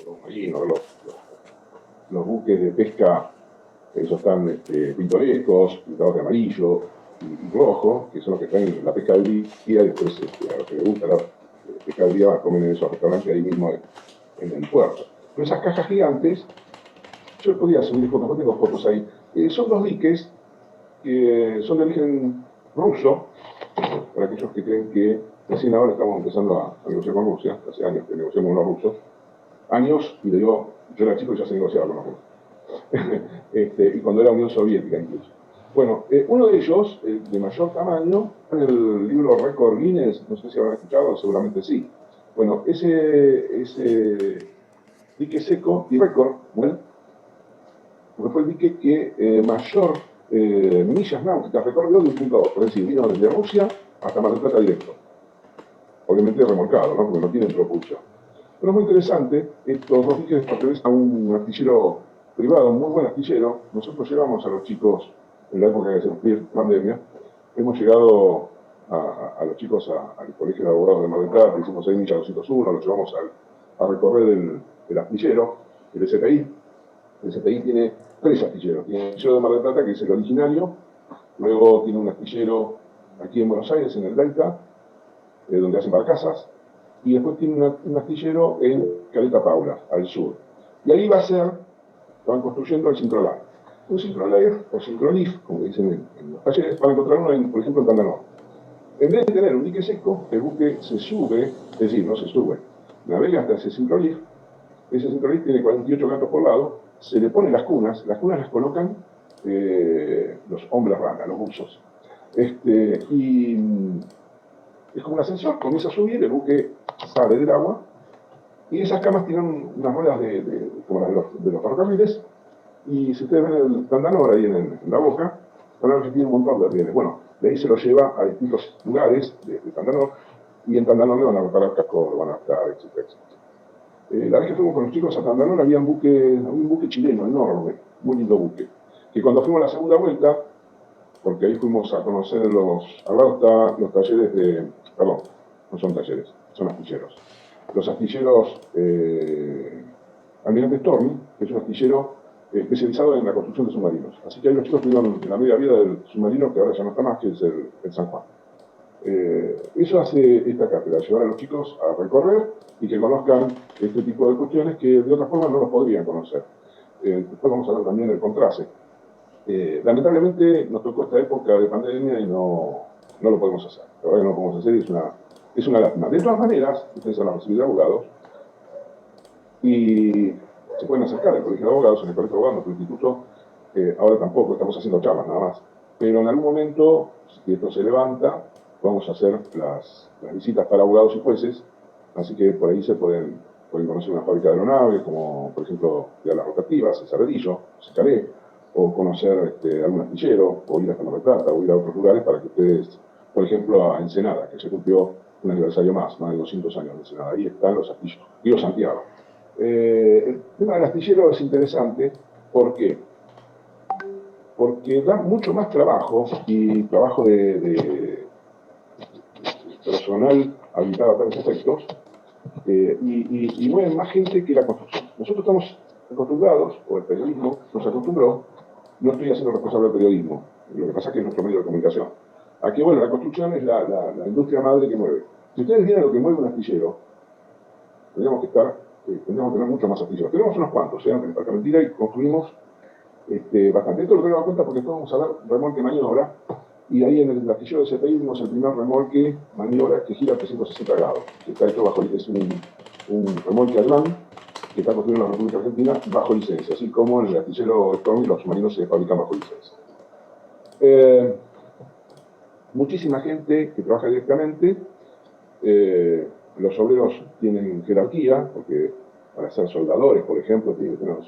los marinos, los buques de pesca, esos tan pintorescos, pintados de amarillo y rojo, que son los que traen la pesca del día, y después a los que les gusta la pesca del día comen en esos restaurantes ahí mismo en el puerto. Pero esas cajas gigantes, yo podía subir fotos, tengo fotos ahí, son dos diques que son de origen ruso, para aquellos que creen que recién ahora estamos empezando a negociar con Rusia, hace años que negociamos con los rusos, años, y le digo, yo era chico y ya se negociaba con los rusos, y cuando era Unión Soviética incluso. Bueno, uno de ellos, el de mayor tamaño, en el libro Récord Guinness, no sé si habrán escuchado, seguramente sí. Bueno, ese dique seco y récord, bueno, porque fue el dique que mayor millas náuticas recorrió de un punto a otro, es decir, vino desde Rusia hasta Mar del Plata directo. Obviamente remolcado, ¿no? Porque no tienen propulsión. Pero es muy interesante, estos dos diques pertenecen a un astillero privado, un muy buen astillero. Nosotros llevamos a los chicos, en la época de sufrir pandemia, hemos llegado a los chicos al Colegio de Abogados de Mar del Plata, hicimos 6 millas 201, los llevamos a recorrer el astillero, el SPI. El SPI tiene 3 astilleros. Tiene el astillero de Mar del Plata, que es el originario, luego tiene un astillero aquí en Buenos Aires, en el Delta, donde hacen barcazas, y después tiene un astillero en Caleta Paula, al sur. Y ahí va a ser, estaban construyendo el Syncrolife. Un Syncrolife, o Syncrolife, como dicen en los talleres, para encontrar uno, por ejemplo, en Tandanor. En vez de tener un dique seco, el buque se sube, es decir, no se sube, navega hasta ese Syncrolife. Ese Syncrolife tiene 48 cantos por lado, se le ponen las cunas las colocan los hombres rana, los buzos. Y es como un ascensor, comienza a subir, el buque sale del agua, y esas camas tienen unas ruedas como las de los ferrocarriles, y si ustedes ven el Tandanor ahí en la boca, Tandanor tiene un montón de rieles. Bueno, de ahí se lo lleva a distintos lugares de Tandanor, y en Tandanor le van a reparar casco, lo van a adaptar, etc. La vez que fuimos con los chicos a Tandanor había un buque chileno enorme, muy lindo buque, que cuando fuimos a la segunda vuelta, porque ahí fuimos a conocer al lado están los talleres perdón, no son talleres, son astilleros. Los astilleros Almirante Storni, que es un astillero especializado en la construcción de submarinos. Así que ahí los chicos tuvieron la media vida del submarino, que ahora ya no está más, que es el San Juan. Eso hace esta cátedra, llevar a los chicos a recorrer y que conozcan este tipo de cuestiones que de otra forma no los podrían conocer. Después vamos a ver también el contraste. Lamentablemente nos tocó esta época de pandemia y no lo podemos hacer. La verdad que no lo podemos hacer y es una lástima. De todas maneras, ustedes van a recibir abogados y se pueden acercar al Colegio de Abogados, en el Colegio de Abogados, nuestro instituto. Ahora tampoco, estamos haciendo charlas nada más. Pero en algún momento, si esto se levanta, vamos a hacer las visitas para abogados y jueces, así que por ahí se pueden conocer una fábrica de aeronaves, como por ejemplo de las rotativas, el Cerredillo, Secaré, o conocer algún astillero, o ir hasta Mar del Plata, o ir a otros lugares para que ustedes, por ejemplo, a Ensenada, que se cumplió un aniversario más de 200 años de Ensenada, ahí están los astilleros, Río Santiago. El tema del astillero es interesante, ¿por qué? Porque da mucho más trabajo, y trabajo de personal habilitado a tales efectos, y mueven más gente que la construcción. Nosotros estamos acostumbrados, o el periodismo nos acostumbró, no estoy haciendo responsable del periodismo, lo que pasa es que es nuestro medio de comunicación. Aquí, bueno, la construcción es la industria madre que mueve. Si ustedes vieran lo que mueve un astillero, tendríamos que tener muchos más astilleros. Tenemos unos cuantos, en Parcamentira, y construimos bastante. Esto lo tengo en cuenta porque después vamos a ver remolque maniobra, y ahí en el astillero de CPI vimos el primer remolque maniobra que gira a 360 grados, que está hecho es un remolque alemán que está construido en la República Argentina bajo licencia, así como en el astillero Stormy los submarinos se fabrican bajo licencia. Muchísima gente que trabaja directamente, los obreros tienen jerarquía, porque para ser soldadores, por ejemplo, tienen que tener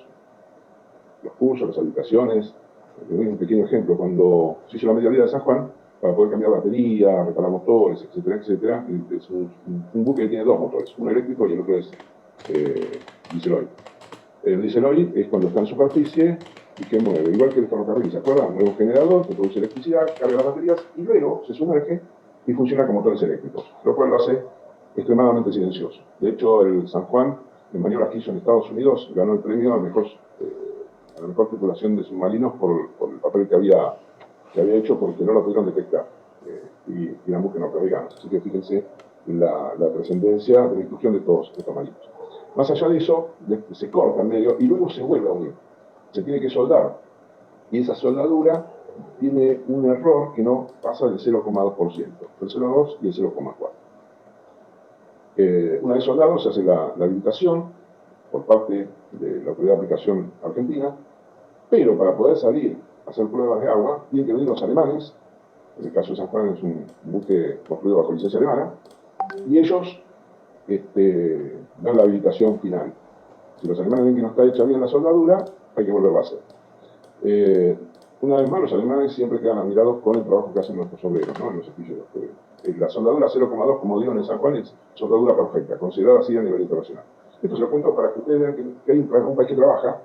los cursos, las habilitaciones. Te doy un pequeño ejemplo: cuando se hizo la media vida de San Juan, para poder cambiar batería, reparar motores, etcétera, es un buque que tiene 2 motores, uno eléctrico y el otro es diésel oil. El diésel oil es cuando está en superficie y que mueve, igual que el ferrocarril, ¿se acuerdan? Mueve un generador que produce electricidad, carga las baterías y luego se sumerge y funciona con motores eléctricos, lo cual lo hace extremadamente silencioso. De hecho, el San Juan en maniobras que hizo en Estados Unidos, ganó el premio a la mejor tripulación de submarinos por el papel que había hecho, porque no lo pudieron detectar, y eran buques norteamericanos. Así que fíjense la trascendencia de la inclusión de todos estos marinos. Más allá de eso, se corta en medio y luego se vuelve a unir. Se tiene que soldar. Y esa soldadura tiene un error que no pasa del 0,2%, el 0,2 y el 0,4. Una vez soldado se hace la habilitación por parte de la Autoridad de Aplicación Argentina, pero para poder salir a hacer pruebas de agua, tienen que venir los alemanes. En el caso de San Juan es un buque construido bajo licencia alemana, y ellos dan la habilitación final. Si los alemanes ven que no está hecha bien la soldadura, hay que volverla a hacer. Una vez más, los alemanes siempre quedan admirados con el trabajo que hacen nuestros obreros, ¿no? En los astilleros. La soldadura 0,2, como digo en el San Juan, es soldadura perfecta, considerada así a nivel internacional. Esto se lo cuento para que ustedes vean que hay un país que trabaja,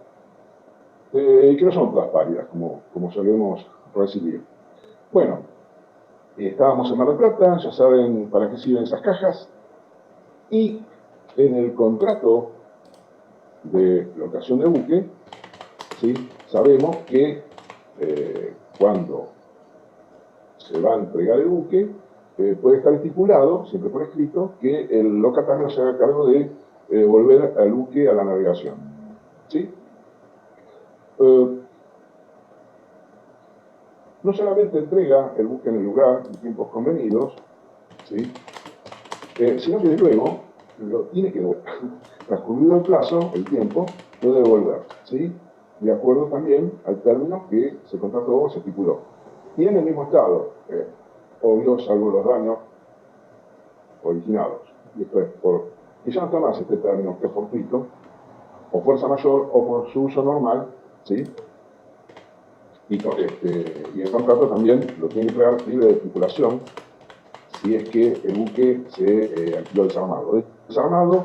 que no son todas pálidas, como solemos recibir. Bueno, estábamos en Mar del Plata, ya saben para qué sirven esas cajas, y en el contrato de locación de buque, ¿sí?, sabemos que cuando se va a entregar el buque, puede estar estipulado, siempre por escrito, que el locatario se haga cargo de volver al buque a la navegación. ¿Sí? No solamente entrega el buque en el lugar en tiempos convenidos, ¿sí?, sino que luego lo tiene que devolver. Transcurrido el plazo, el tiempo, lo debe devolver, ¿sí?, de acuerdo también al término que se contrató o se estipuló. Y en el mismo estado, obvio, salvo los daños originados. Y esto es y ya no está más este término que es fortuito, o fuerza mayor, o por su uso normal, ¿sí? Y el contrato también lo tiene que crear libre de tripulación, si es que el buque se alquiló desarmado. Desarmado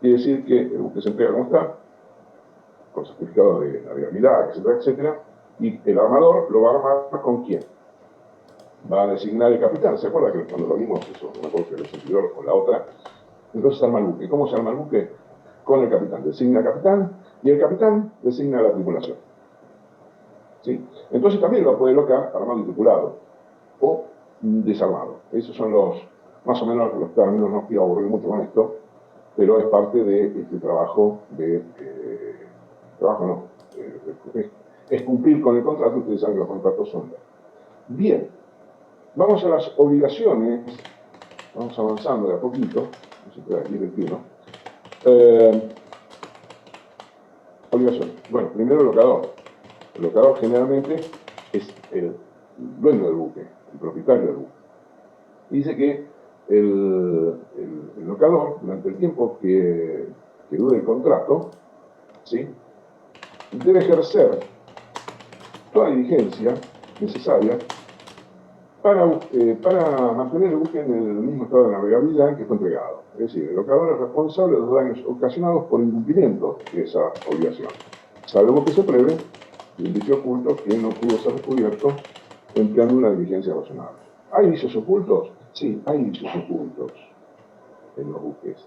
quiere decir que el buque se entrega como está, con certificado de navegabilidad, etcétera, etcétera, y el armador lo va a armar ¿con quién? Va a designar el capitán. ¿Se acuerda que cuando lo vimos eso, una cosa del servidor con la otra? Entonces se arma el buque. ¿Cómo se arma el buque? Con el capitán. Designa al capitán y el capitán designa a la tripulación. ¿Sí? Entonces también lo puede locar armado y tripulado o desarmado. Esos son más o menos los términos. No quiero aburrir mucho con esto, pero es parte de este trabajo es cumplir con el contrato. Ustedes saben que los contratos son. Bien, vamos a las obligaciones. Vamos avanzando de a poquito. No se puede aquí 21. Obligaciones. Bueno, primero el locador. El locador generalmente es el dueño del buque, el propietario del buque. Y dice que el locador, durante el tiempo que dure el contrato, ¿sí?, debe ejercer toda diligencia necesaria para mantener el buque en el mismo estado de navegabilidad en que fue entregado. Es decir, el locador es responsable de los daños ocasionados por incumplimiento de esa obligación. Sabemos que se prevé el indicio oculto que no pudo ser descubierto empleando una diligencia razonable. ¿Hay indicios ocultos? Sí, hay indicios ocultos en los buques.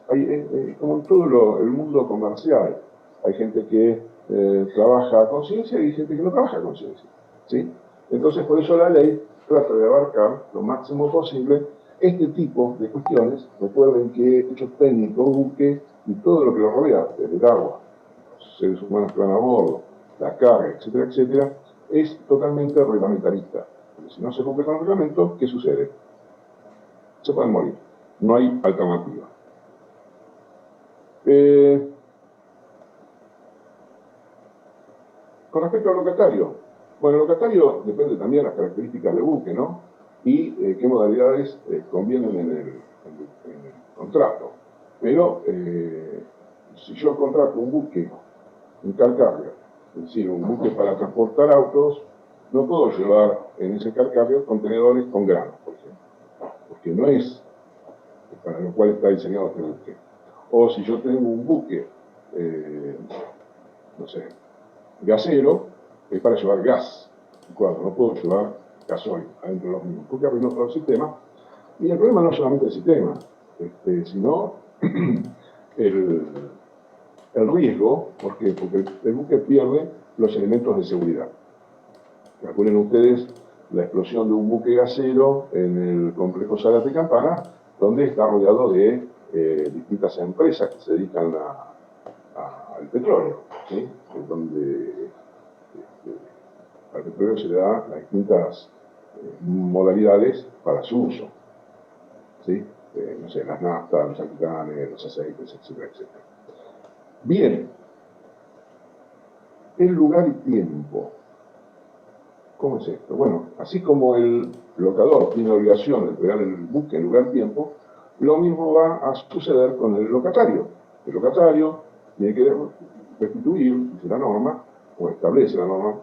Como en todo el mundo comercial, hay gente que trabaja a conciencia y hay gente que no trabaja a conciencia, ¿sí? Entonces, por eso la ley trata de abarcar lo máximo posible este tipo de cuestiones. Recuerden que hechos técnicos, buque y todo lo que lo rodea, desde el agua, los seres humanos que van a bordo, la carga, etcétera, etcétera, es totalmente reglamentarista. Porque si no se cumple con el reglamento, ¿qué sucede? Se pueden morir. No hay alternativa. Con respecto al locatario, bueno, el locatario depende también de las características del buque, ¿no? Y qué modalidades convienen en el contrato. Pero si yo contrato un buque, un car carrier, es decir, un buque para transportar autos, no puedo llevar en ese car carrier contenedores con granos, por ejemplo, porque no es para lo cual está diseñado este buque. O si yo tengo un buque, no sé, gasero, es para llevar gas, no puedo llevar gasoil adentro de los mismos, porque arruinó todo el sistema. Y el problema no es solamente el sistema, sino el riesgo, ¿por qué? Porque el buque pierde los elementos de seguridad. Calculen ustedes la explosión de un buque gasero en el complejo Zárate Campana, donde está rodeado de distintas empresas que se dedican al petróleo, ¿sí? Donde al petróleo se le da las distintas modalidades para su uso, ¿sí? No sé, las naftas, los alquitranes, los aceites, etcétera, etcétera. Bien, el lugar y tiempo. ¿Cómo es esto? Bueno, así como el locador tiene la obligación de entregar el buque en lugar y tiempo, lo mismo va a suceder con el locatario. El locatario tiene que restituir, dice la norma, o establece la norma,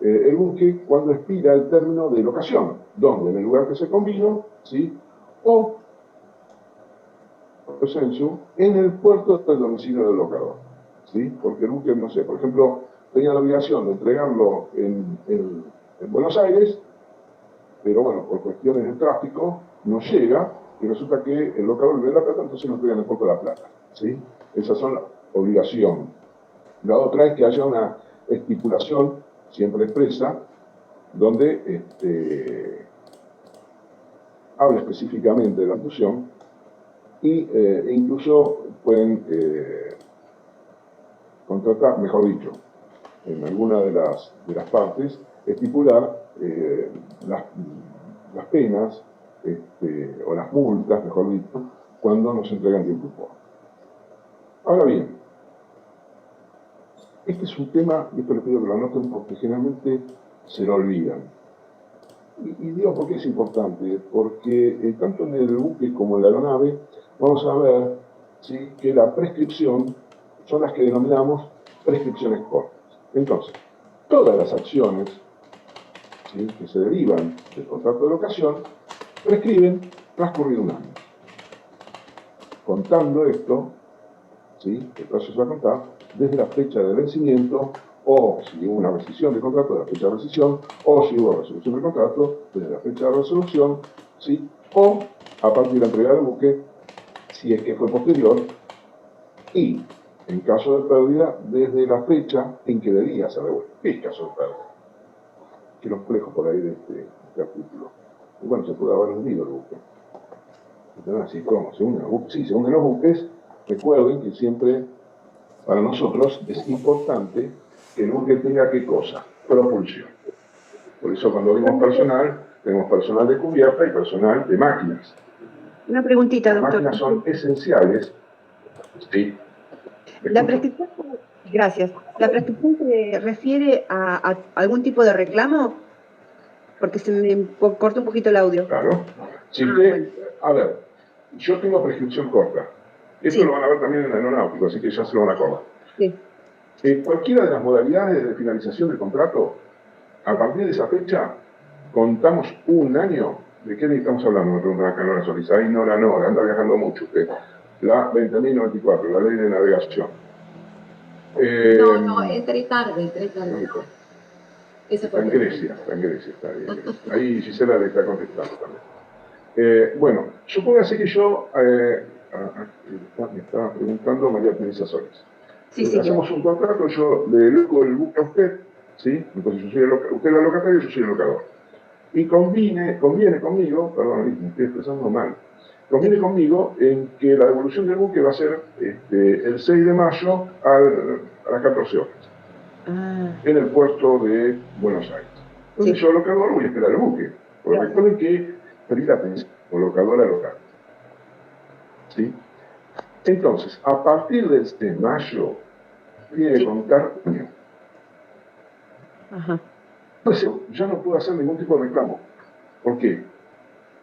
el buque cuando expira el término de locación, donde en el lugar que se convino, ¿sí? O censo, en el puerto del domicilio del locador, ¿sí? Porque el buque, no sé, por ejemplo, tenía la obligación de entregarlo en Buenos Aires, pero bueno, por cuestiones de tráfico no llega y resulta que el locador le da la plata, entonces lo entrega en el puerto de La Plata, ¿sí? Esas son las obligaciones. La otra es que haya una estipulación siempre expresa donde habla específicamente de la función y incluso pueden contratar, mejor dicho, en alguna de las partes, estipular las penas o las multas, mejor dicho, cuando no se entregan tiempo y forma. Ahora bien, este es un tema, y esto les pido que lo anoten porque generalmente se lo olvidan. Y digo por qué es importante, porque tanto en el buque como en la aeronave vamos a ver, ¿sí?, que la prescripción son las que denominamos prescripciones cortas. Entonces, todas las acciones, ¿sí?, que se derivan del contrato de locación prescriben transcurrido un año. Contando esto, ¿sí?, el plazo se va a contar desde la fecha de vencimiento, o si hubo una rescisión de contrato, de la fecha de rescisión, o si hubo resolución del contrato, desde la fecha de resolución, ¿sí?, o a partir de la entrega del buque, si es que fue posterior, y en caso de pérdida, desde la fecha en que debía ser devuelto. ¿Qué es caso de pérdida? Que los complejos por ahí de este artículo. Y bueno, se puede haber vendido el buque. Entonces, así como se hunden los buques. Sí, se hunden los buques. Recuerden que siempre para nosotros es importante que el buque tenga ¿qué cosa? Propulsión. Por eso cuando vimos personal, tenemos personal de cubierta y personal de máquinas. Una preguntita, Las doctor. máquinas son esenciales. Sí. La prescripción, gracias. ¿La prescripción se refiere a algún tipo de reclamo? Porque se me cortó un poquito el audio. Claro. Si usted, a ver, yo tengo prescripción corta. Esto Sí. lo van a ver también en el aeronáutico, así que ya se lo van a acordar. Sí. Cualquiera de las modalidades de finalización del contrato, a partir de esa fecha, contamos un año. ¿De qué estamos hablando? Me preguntan acá Nora Solís. Ahí Nora, anda viajando mucho usted. La 20.094, la ley de navegación. No, entré tarde. Está en Grecia, está bien. Ahí Gisela le está contestando también. Bueno, supóngase que yo, me estaba preguntando María Teresa Solís. Sí, Hacemos un contrato, yo le loco el buque a usted, ¿sí? Entonces yo soy usted es el locatario, yo soy el locador. Y conviene conmigo, perdón, me estoy expresando mal, conviene conmigo en que la devolución del buque va a ser el 6 de mayo a las 14 horas. En el puerto de Buenos Aires. Entonces yo, locador, voy a esperar el buque. Porque recuerden que pedir atención, o locador a local. ¿Sí? Entonces, a partir del 6 de mayo, tiene que contar un año. Entonces, ya no puedo hacer ningún tipo de reclamo. ¿Por qué?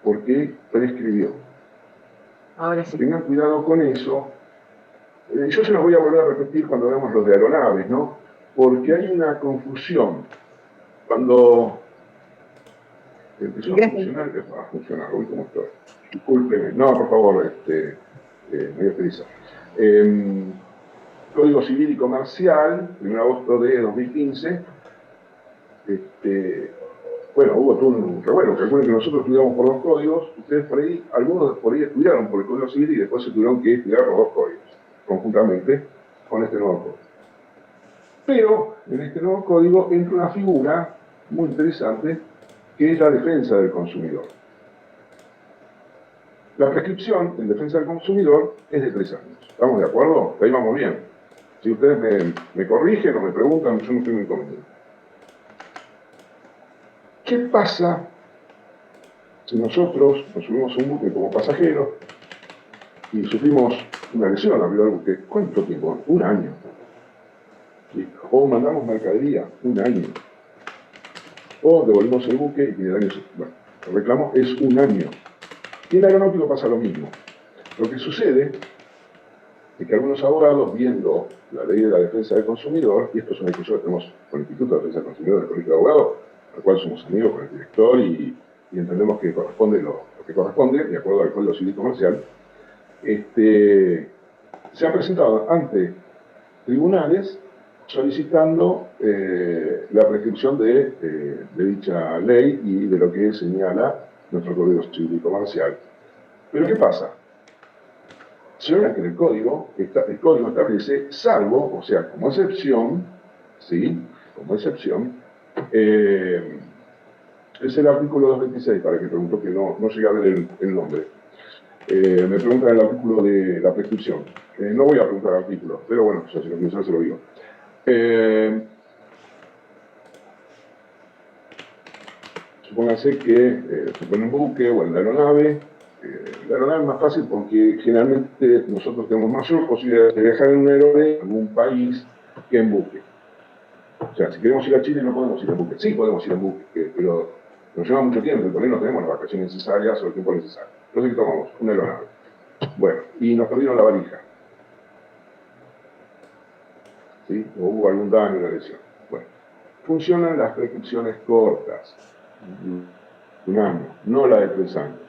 Porque prescribió. Ahora sí. Tengan cuidado con eso. Yo se los voy a volver a repetir cuando veamos los de aeronaves, ¿no? Porque hay una confusión. Cuando empezó a funcionar, uy, ¿cómo estoy? Discúlpeme, no, por favor, María Teresa. Código Civil y Comercial, 1 de agosto de 2015, bueno, hubo todo un revuelo. Recuerden que nosotros estudiamos por 2 códigos, ustedes por ahí, algunos por ahí estudiaron por el Código Civil y después se tuvieron que estudiar los 2 códigos, conjuntamente con este nuevo código. Pero en este nuevo código entra una figura muy interesante que es la defensa del consumidor. La prescripción en defensa del consumidor es de 3 años. ¿Estamos de acuerdo? Ahí vamos bien. Si ustedes me corrigen o me preguntan, yo no tengo inconveniente. ¿Qué pasa si nosotros nos subimos a un buque como pasajeros y sufrimos una lesión arriba del buque? ¿Cuánto tiempo? 1 año. ¿Sí? O mandamos mercadería, 1 año. O devolvemos el buque y el daño bueno, el reclamo es 1 año. Y en aeronáutico pasa lo mismo. Lo que sucede es que algunos abogados, viendo la ley de la defensa del consumidor, y esto es una discusión que tenemos con el Instituto de Defensa del Consumidor del Colegio de Abogados, al cual somos amigos con el director y entendemos que corresponde lo que corresponde, de acuerdo al Código Civil y Comercial, se han presentado ante tribunales solicitando la prescripción de dicha ley y de lo que señala nuestro Código Civil y Comercial. Pero ¿qué pasa? Se ve que en el código establece, salvo, o sea, como excepción, ¿sí? Como excepción, es el artículo 226, para que pregunto que no llegué a ver el nombre. Me preguntan el artículo de la prescripción. No voy a preguntar el artículo, pero bueno, ya si lo quiero saber se lo digo. Supóngase que se pone un buque o en la aeronave. La aeronave es más fácil porque generalmente nosotros tenemos mayor posibilidad de viajar en una aeronave en algún país que en buque. O sea, si queremos ir a Chile no podemos ir en buque. Sí podemos ir en buque, pero nos lleva mucho tiempo y por ahí no tenemos las vacaciones necesarias o el tiempo necesario. Entonces, ¿qué tomamos? Una aeronave. Bueno, y nos perdieron la valija. ¿Sí? O hubo algún daño, una lesión. Bueno, funcionan las prescripciones cortas. 1 año, no la de 3 años.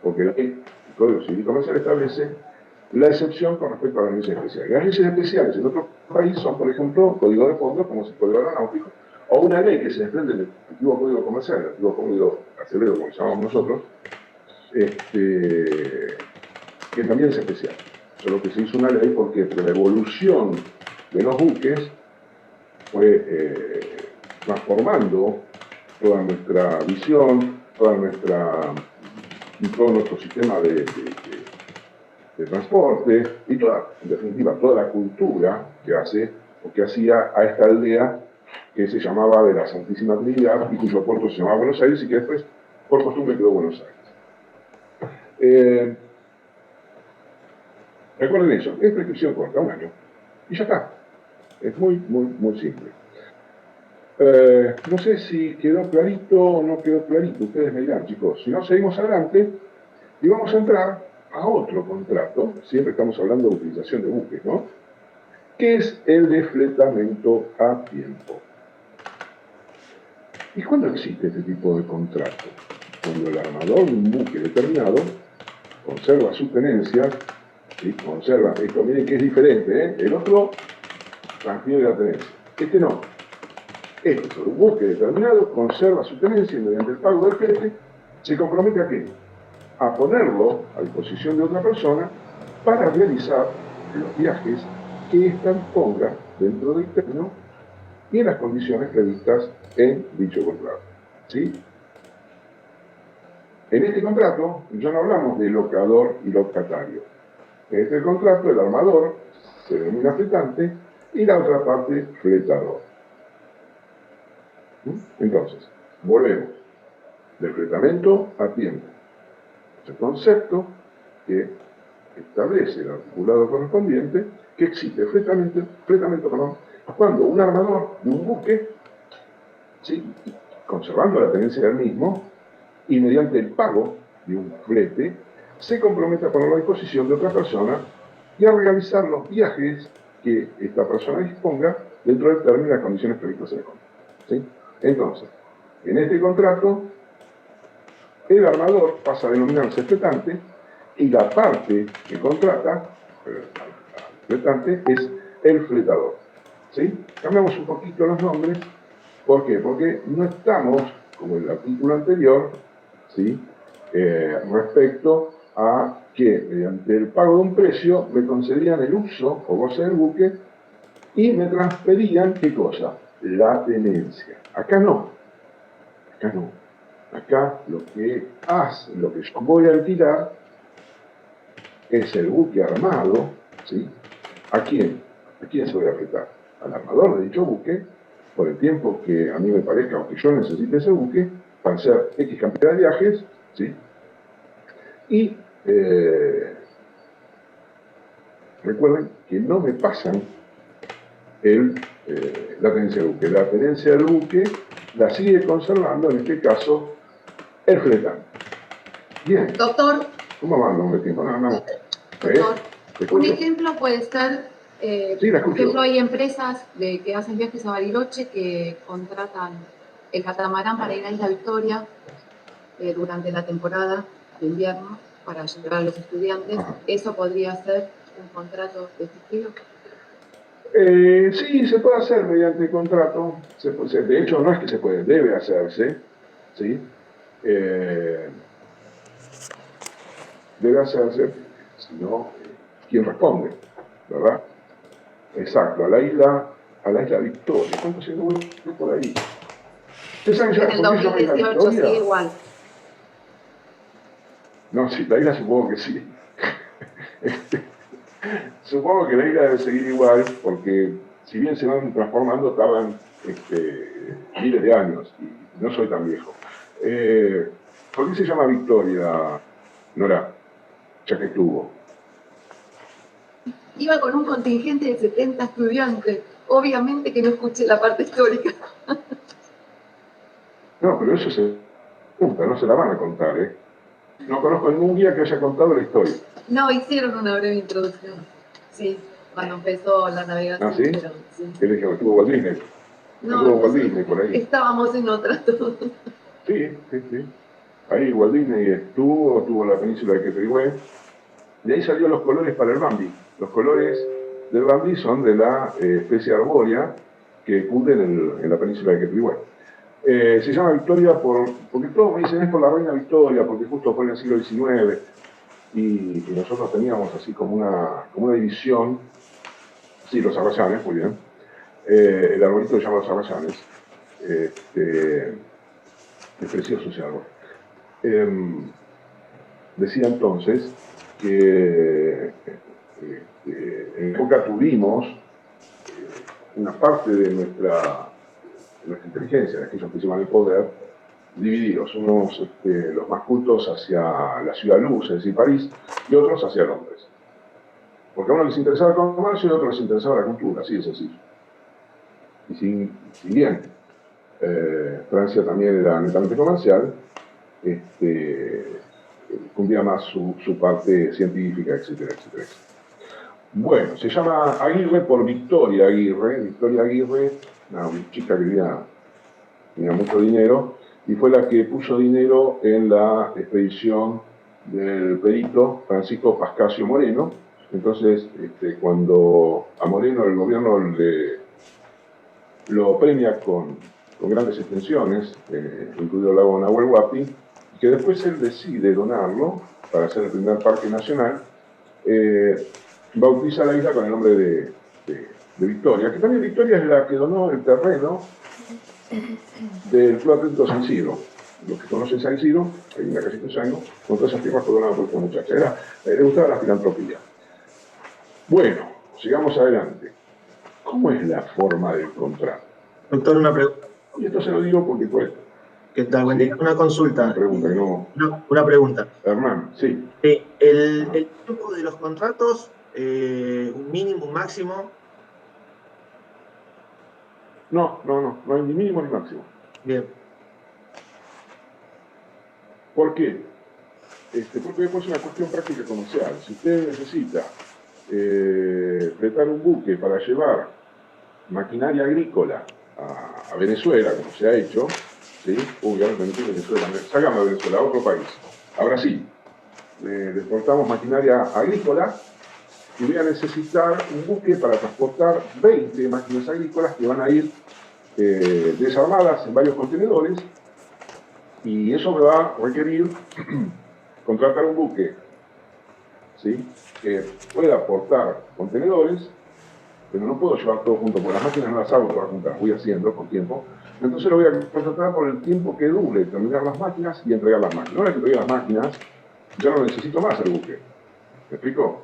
Porque el Código Civil y Comercial establece la excepción con respecto a las leyes especiales. Las leyes especiales en otros países son, por ejemplo, código de fondos, como es el Código Aeronáutico, o una ley que se desprende del antiguo Código Comercial, el antiguo Código Acevedo, como llamamos nosotros, que también es especial. Solo que se hizo una ley porque la evolución de los buques fue transformando toda nuestra visión, todo nuestro sistema de transporte y en definitiva, toda la cultura que hace o que hacía a esta aldea que se llamaba de la Santísima Trinidad y cuyo puerto se llamaba Buenos Aires y que después, por costumbre, quedó Buenos Aires. Recuerden eso, es prescripción corta, 1 año, y ya está. Es muy, muy, muy simple. No sé si quedó clarito o no quedó clarito, ustedes me dirán, chicos. Si no, seguimos adelante y vamos a entrar a otro contrato, siempre estamos hablando de utilización de buques, ¿no? Que es el de fletamento a tiempo. ¿Y cuándo existe este tipo de contrato? Cuando el armador de un buque determinado conserva su tenencia, ¿sí? Conserva, esto miren que es diferente, ¿eh? El otro transfiere la tenencia, este no. Este, sobre un buque determinado, conserva su tenencia y mediante el pago del flete se compromete a qué? A ponerlo a disposición de otra persona para realizar los viajes que ésta ponga dentro del término y en las condiciones previstas en dicho contrato. ¿Sí? En este contrato ya no hablamos de locador y locatario. En este contrato el armador se denomina fletante y la otra parte fletador. Entonces, volvemos del fletamento a tiempo. Es el concepto que establece el articulado correspondiente que existe fletamento cuando un armador de un buque, ¿sí? Conservando la tenencia del mismo y mediante el pago de un flete se compromete a ponerlo a disposición de otra persona y a realizar los viajes que esta persona disponga dentro del término y las condiciones previstas en el contrato. ¿Sí? Entonces, en este contrato, el armador pasa a denominarse fletante y la parte que contrata, el fletante, es el fletador. ¿Sí? Cambiamos un poquito los nombres. ¿Por qué? Porque no estamos, como en el artículo anterior, ¿sí? Respecto a que mediante el pago de un precio me concedían el uso o goce del buque y me transferían, ¿qué cosa? La tenencia. Acá no, acá no. Acá lo que yo voy a alquilar es el buque armado, ¿sí? ¿A quién? ¿A quién se voy a prestar? Al armador de dicho buque, por el tiempo que a mí me parezca o que yo necesite ese buque, para hacer X cantidad de viajes, ¿sí? Y recuerden que no me pasan la tenencia del buque. La tenencia del buque la sigue conservando, en este caso, el fletante. Bien. Doctor. ¿Cómo va? No me tiempo. No. Doctor, un ejemplo puede ser, sí, por ejemplo, hay empresas que hacen viajes a Bariloche que contratan el catamarán para ir a Isla Victoria durante la temporada de invierno para llevar a los estudiantes. Ajá. ¿Eso podría ser un contrato de este estilo? Sí, se puede hacer mediante contrato. De hecho, no es que se puede, debe hacerse. ¿Sí? Debe hacerse, si no, ¿quién responde? ¿Verdad? Exacto, a la isla Victoria. ¿Cuánto se mueve por ahí? ¿Ustedes saben ya en el por qué se llama Isla 2018 Victoria? sigue igual. No, sí, la isla supongo que sí. Supongo que la isla debe seguir igual, porque si bien se van transformando, tardan miles de años, y no soy tan viejo. ¿Por qué se llama Victoria, Nora? Ya que estuvo. Iba con un contingente de 70 estudiantes. Obviamente que no escuché la parte histórica. No, pero eso se pregunta, no se la van a contar, ¿eh? No conozco ningún guía que haya contado la historia. No, hicieron una breve introducción. Sí, cuando empezó la navegación. ¿Ah, sí? Pero, sí. ¿Qué dije? Estuvo Walt Disney. No, Estuvo Walt Disney por ahí. Estábamos en otra todos. Sí. Ahí Walt Disney tuvo la península de Quetrihue. De ahí salió los colores para el Bambi. Los colores del Bambi son de la especie arbórea que cunde en la península de Quetrihue. Se llama Victoria porque todos me dicen es por la reina Victoria, porque justo fue en el siglo XIX y nosotros teníamos así como una división. Sí, los arrayanes, muy bien. El arbolito se llama los arrayanes. Es precioso ese árbol. Decía entonces que en época tuvimos una parte de nuestra inteligencia, de aquellos que llevan el poder, divididos, unos los más cultos hacia la ciudad luz, es decir, París, y otros hacia Londres. Porque a uno les interesaba el comercio y a otros les interesaba la cultura, así de sencillo. Y si bien Francia también era netamente comercial, cumplía más su parte científica, etcétera. Bueno, se llama Aguirre por Victoria Aguirre. Victoria Aguirre, una chica que tenía mucho dinero, y fue la que puso dinero en la expedición del perito Francisco Pascasio Moreno. Entonces, cuando a Moreno el gobierno lo premia con grandes extensiones, incluido el lago Nahuel Huapi, que después él decide donarlo para hacer el primer parque nacional, bautiza la isla con el nombre de Victoria, que también Victoria es la que donó el terreno del Club Atlético San Isidro. Los que conocen San Isidro, hay una casita de Sango, con todas esas tierras fue donada por esta muchacha. Le gustaba la filantropía. Bueno, sigamos adelante. ¿Cómo es la forma del contrato? Doctor, una pregunta. Y esto se lo digo porque pues... ¿Qué tal? Buen día. Una consulta. Una pregunta que no... Una pregunta. Hernán, sí. El tiempo de los contratos, un mínimo, un máximo. No hay ni mínimo ni máximo. Bien. ¿Por qué? Porque después es una cuestión práctica comercial. Si usted necesita fletar un buque para llevar maquinaria agrícola a Venezuela, como se ha hecho, ¿sí? Ahora Venezuela, salgamos de Venezuela, a otro país, a Brasil. Le exportamos maquinaria agrícola y voy a necesitar un buque para transportar 20 máquinas agrícolas que van a ir desarmadas en varios contenedores, y eso me va a requerir contratar un buque, ¿sí? Que pueda aportar contenedores pero no puedo llevar todo junto, porque las máquinas no las hago todas juntas, voy haciendo con tiempo. Entonces lo voy a contratar por el tiempo que dure terminar las máquinas y entregar las máquinas. Ahora que entregué las máquinas, ya no necesito más el buque. ¿Me explico?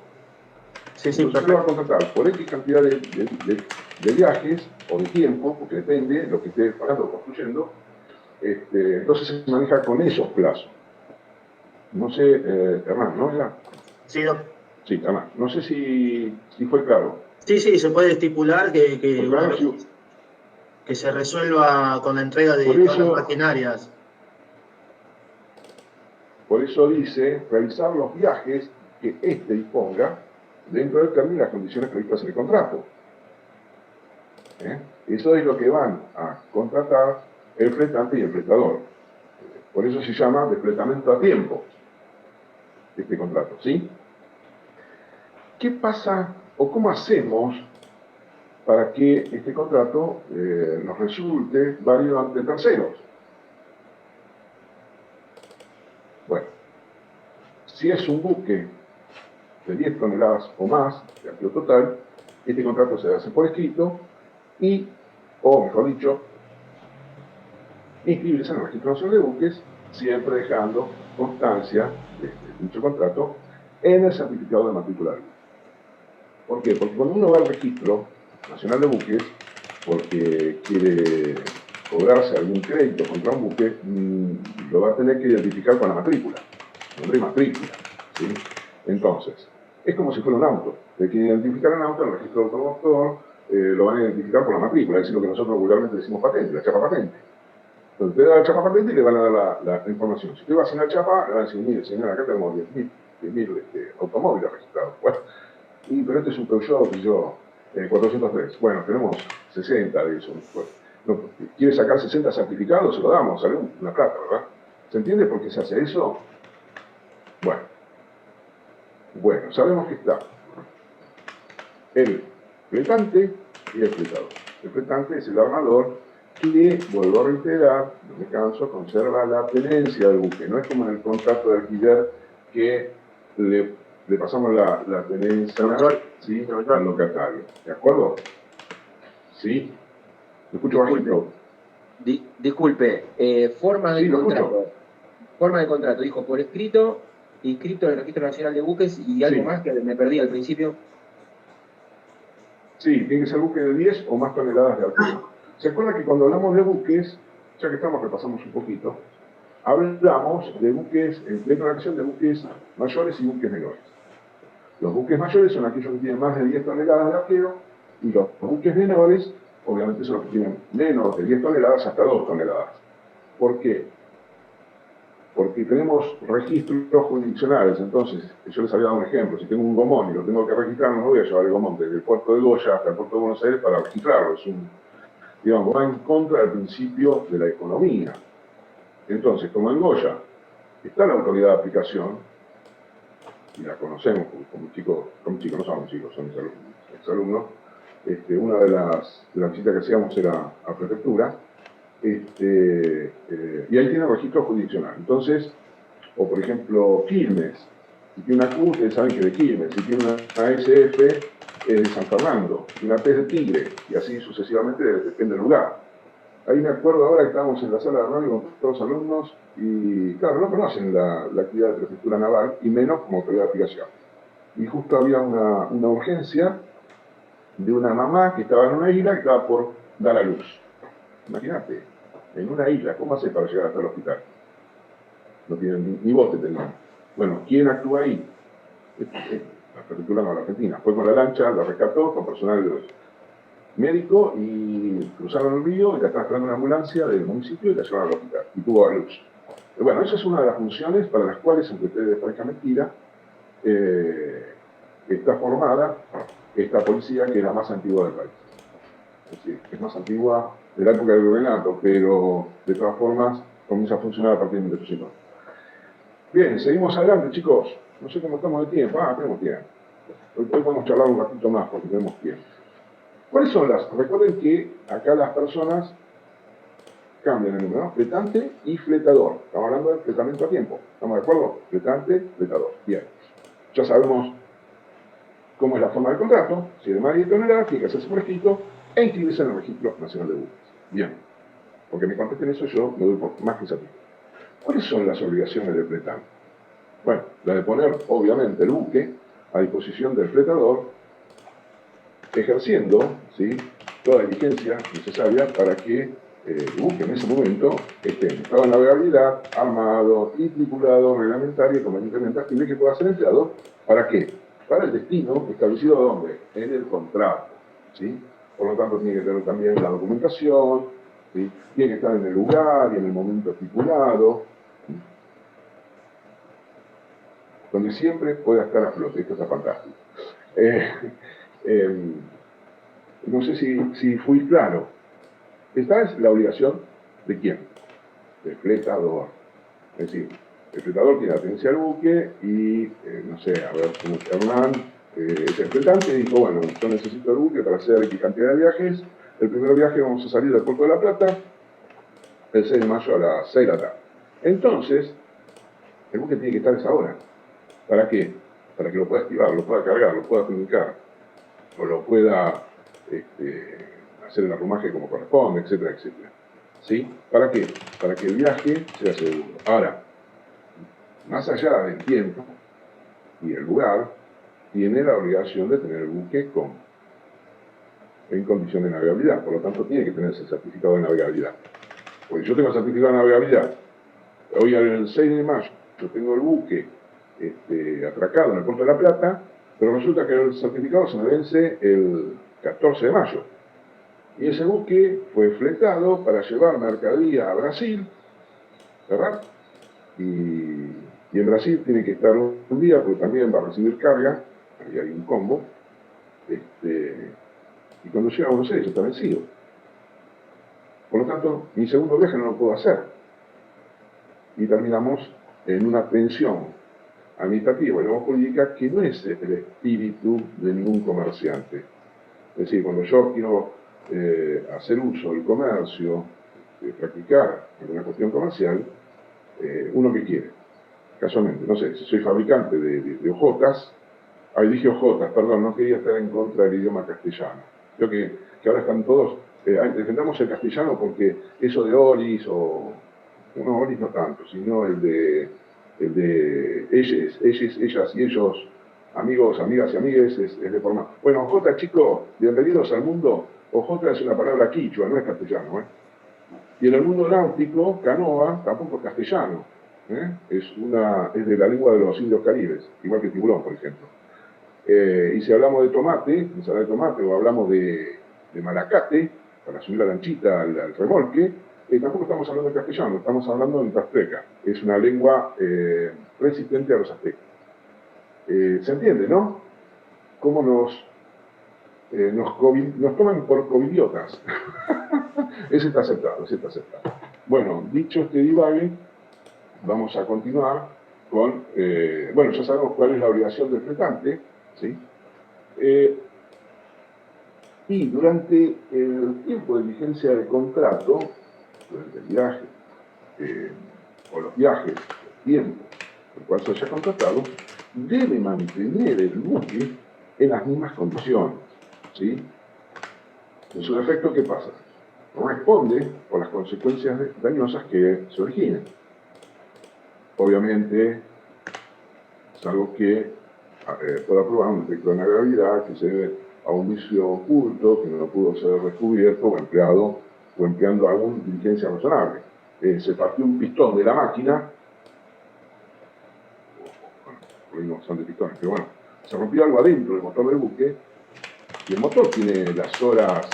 Sí, sí, Entonces lo va a contratar por X cantidad de viajes o de tiempo, porque depende de lo que esté pagando o construyendo. Entonces se maneja con esos plazos. No sé, Hernán, ¿no era? Sí, Doc. Sí, Hernán. No sé si fue claro. Sí, sí, se puede estipular que Porque una ahora vez si- que se resuelva con la entrega de por todas las eso, maquinarias. por eso dice realizar los viajes que éste disponga dentro del término y las condiciones previstas en el contrato. Eso es lo que van a contratar el fletante y el fletador. Por eso se llama desfletamiento a tiempo este contrato, ¿sí? ¿Qué pasa o cómo hacemos para que este contrato nos resulte válido ante terceros? Bueno, si es un buque de 10 toneladas o más de activo total, este contrato se hace por escrito y, o mejor dicho, inscribirse en el Registro Nacional de Buques, siempre dejando constancia de dicho contrato en el certificado de matrícula. ¿Por qué? Porque cuando uno va al Registro Nacional de Buques, porque quiere cobrarse algún crédito contra un buque, lo va a tener que identificar con la matrícula, nombre y matrícula, ¿sí? Entonces, es como si fuera un auto. Hay que identificar un auto en el registro de automotor, lo van a identificar por la matrícula, es decir, lo que nosotros vulgarmente decimos patente, la chapa patente. Entonces, usted da la chapa patente y le van a dar la información. Si usted va sin la chapa, le van a decir, mire, señora, acá tenemos 10.000 automóviles registrados. Bueno, pero este es un Peugeot, yo, 403. Bueno, tenemos 60 de esos. Bueno, no, ¿quiere sacar 60 certificados? Se lo damos, sale una plata, ¿verdad? ¿Se entiende por qué se hace eso? Bueno, sabemos que está el fletante y el fletador. El fletante es el armador que, vuelvo a reiterar, no me canso, conserva la tenencia del buque. No es como en el contrato de alquiler que le pasamos la tenencia, ¿sí?, al locatario. ¿De acuerdo? ¿Sí? ¿Me escucho bajito? Disculpe, forma Sí, de lo contrato. escucho. Forma de contrato, dijo por escrito, inscrito en el Registro Nacional de Buques y algo Sí. más que me perdí al principio. Sí, tiene que ser buque de 10 o más toneladas de altura. ¿Se acuerda que cuando hablamos de buques, ya que estamos, repasamos un poquito, hablamos de buques, dentro de la acción de buques mayores y buques menores? Los buques mayores son aquellos que tienen más de 10 toneladas de arquero y los buques menores, obviamente, son los que tienen menos de 10 toneladas hasta 2 toneladas. ¿Por qué? Porque tenemos registros jurisdiccionales. Entonces, yo les había dado un ejemplo: si tengo un gomón y lo tengo que registrar, no voy a llevar el gomón desde el puerto de Goya hasta el puerto de Buenos Aires para registrarlo. Digamos, va en contra del principio de la economía. Entonces, como en Goya está la autoridad de aplicación, y la conocemos como chicos, no somos chicos, son exalumnos, una de las visitas que hacíamos era a prefectura, y ahí tiene registro jurisdiccional. Entonces, o por ejemplo, Quilmes, si tiene una Q, ustedes saben que es de Quilmes, si tiene una SF, es de San Fernando, y una P es de Tigre, y así sucesivamente, depende del lugar. Ahí me acuerdo ahora que estábamos en la sala de radio con todos los alumnos y, claro, no conocen la actividad de prefectura naval y menos como autoridad de aplicación. Y justo había una urgencia de una mamá que estaba en una isla que estaba por dar a luz. Imagínate, en una isla, ¿cómo hace para llegar hasta el hospital? No tienen ni bote tenían. Bueno, ¿quién actúa ahí? La prefectura naval argentina. Fue con la lancha, la rescató con personal médico y cruzaron el río y la estaban esperando una ambulancia del municipio y la llevaron al hospital y tuvo a luz. Bueno, esa es una de las funciones para las cuales, aunque ustedes parezca mentira, está formada esta policía, que es la más antigua del país. Es decir, es más antigua de la época del virreinato, pero de todas formas comienza a funcionar a partir de 1800. Bien, seguimos adelante, chicos. No sé cómo estamos de tiempo. Tenemos tiempo. Hoy podemos charlar un ratito más porque tenemos tiempo. ¿Cuáles son las? Recuerden que acá las personas cambian el número, ¿no? Fletante y fletador. Estamos hablando de fletamiento a tiempo. ¿Estamos de acuerdo? Fletante, fletador. Bien. Ya sabemos ¿Cómo es la forma del contrato? Si es de más de 10 toneladas, tiene que hacerse por escrito e inscribirse en el Registro Nacional de Buques. Bien, porque me contesten eso, yo me doy por más que satisfecho. ¿Cuáles son las obligaciones del fletante? Bueno, la de poner, obviamente, el buque a disposición del fletador, ejerciendo, ¿sí?, toda diligencia necesaria para que el buque en ese momento esté en estado de navegabilidad, armado y tripulado, reglamentario y convenientemente activo, que pueda ser empleado. ¿Para qué? Para el destino establecido ¿dónde? En el contrato, ¿sí? Por lo tanto, tiene que tener también la documentación, ¿sí? Tiene que estar en el lugar y en el momento estipulado, ¿sí?, donde siempre pueda estar a flote. Esto está fantástico. No sé si fui claro. Esta es la obligación ¿de quién? Del fletador. Es decir, el fletador tiene la tenencia del buque y, no sé, a ver, como Hernán es el fletante y dijo, bueno, yo necesito el buque para hacer X cantidad de viajes. El primer viaje vamos a salir del puerto de La Plata el 6 de mayo a las 6 de la tarde. Entonces, el buque tiene que estar a esa hora. ¿Para qué? Para que lo pueda activar, lo pueda cargar, lo pueda comunicar, o lo pueda hacer el arrumaje como corresponde, etcétera, etcétera. ¿Sí? ¿Para qué? Para que el viaje sea seguro. Ahora, más allá del tiempo y el lugar, tiene la obligación de tener el buque en condición de navegabilidad. Por lo tanto, tiene que tener ese certificado de navegabilidad. Porque yo tengo el certificado de navegabilidad. Hoy, el 6 de mayo, yo tengo el buque atracado en el puerto de La Plata, pero resulta que el certificado se me vence el 14 de mayo. Y ese buque fue fletado para llevar mercadería a Brasil, ¿verdad? Y en Brasil tiene que estar un día, porque también va a recibir carga, ahí hay un combo, y cuando llega a Buenos Aires está vencido. Por lo tanto, mi segundo viaje no lo puedo hacer. Y terminamos en una tensión administrativa y luego jurídica que no es el espíritu de ningún comerciante. Es decir, cuando yo quiero hacer uso del comercio, practicar alguna cuestión comercial, uno que quiere, casualmente, no sé, si soy fabricante de hojotas, ahí dije hojotas, perdón, no quería estar en contra del idioma castellano. Creo que ahora están todos, defendamos el castellano porque eso de olis, no, olis no tanto, sino el de ellas y ellos, amigos, amigas y amigues, es de forma. Bueno, ojota, chicos, bienvenidos al mundo. Ojota es una palabra quichua, no es castellano, ¿eh? Y en el mundo náutico, canoa tampoco es castellano, ¿eh? Es de la lengua de los indios caribes, igual que tiburón, por ejemplo. Y si hablamos de tomate, ensalada de tomate, o hablamos de malacate, para subir la lanchita al remolque, tampoco estamos hablando de castellano, estamos hablando en azteca. Es una lengua resistente a los aztecas. ¿Se entiende, no? Cómo nos toman por covidiotas. Ese está aceptado, ese está aceptado. Bueno, dicho este divague, vamos a continuar con, bueno, ya sabemos cuál es la obligación del fletante, ¿sí? Y durante el tiempo de vigencia del contrato, durante el viaje, o los viajes, el tiempo por el cual se haya contratado, debe mantener el buque en las mismas condiciones, ¿sí? En su defecto, ¿qué pasa? Responde por las consecuencias dañosas que se originen. Obviamente, salvo que pueda probar un defecto de navegabilidad que se debe a un vicio oculto que no pudo ser descubierto o empleando alguna diligencia razonable. Se partió un pistón de la máquina, bueno, no son de pistones, pero bueno, se rompió algo adentro del motor del buque y el motor tiene las horas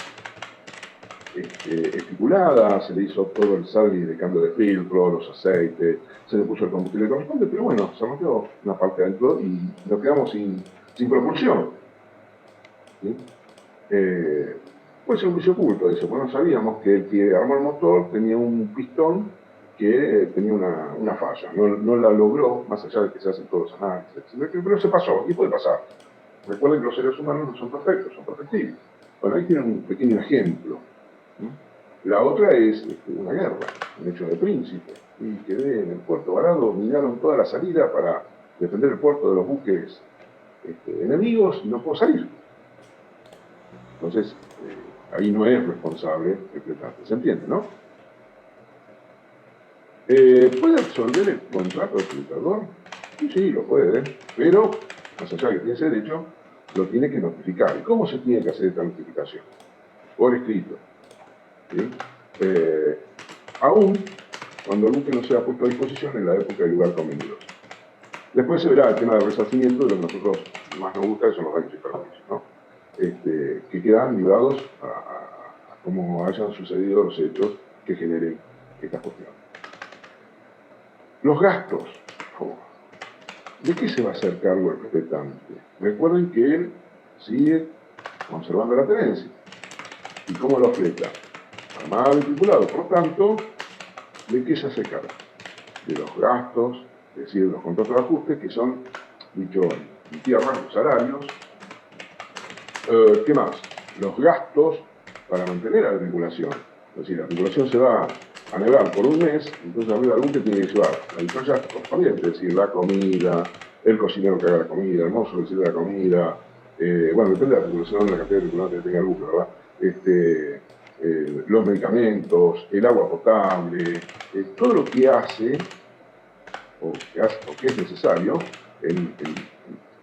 estipuladas, se le hizo todo el service de cambio de filtro, los aceites, se le puso el combustible que corresponde, pero bueno, se rompió una parte adentro y nos quedamos sin propulsión. ¿Sí? Puede ser un vicio oculto eso, bueno, sabíamos que el que armó el motor tenía un pistón que tenía una falla, no la logró, más allá de que se hacen todos los análisis, pero se pasó, y puede pasar. Recuerden que los seres humanos no son perfectos, son perfectibles. Bueno, ahí tienen un pequeño ejemplo. La otra es una guerra, un hecho de príncipe, y quedé en el puerto varado, minaron toda la salida para defender el puerto de los buques enemigos y no puedo salir. Entonces, ahí no es responsable el fletante, ¿se entiende, no? ¿Puede absolver el contrato del fletador? Sí, lo puede, pero, más allá de que tiene ese derecho, lo tiene que notificar. ¿Y cómo se tiene que hacer esta notificación? Por escrito. ¿Sí? Aún cuando el buque no sea puesto a disposición en la época y lugar convenidos. Después se verá el tema del resarcimiento de lo que a nosotros más nos gusta, que son los daños y perjuicios, ¿no? Que quedan ligados a cómo hayan sucedido los hechos que generen estas cuestiones. Los gastos. ¿De qué se va a hacer cargo el fletante? Recuerden que él sigue conservando la tenencia. ¿Y cómo lo fleta? Armado y tripulado. Por tanto, ¿de qué se hace cargo? De los gastos, es decir, de los contratos de ajuste, que son, dicho en tierra, los salarios. ¿Qué más? Los gastos para mantener a la tripulación. Es decir, la tripulación se va a navegar por un mes, entonces arriba del buque tiene que llevar la distancia correspondiente, es decir, la comida, el cocinero que haga la comida, el mozo que sirve la comida, bueno, depende de la tripulación, la cantidad de tripulantes que tenga el buque, ¿verdad? Los medicamentos, el agua potable, todo lo que hace o que es necesario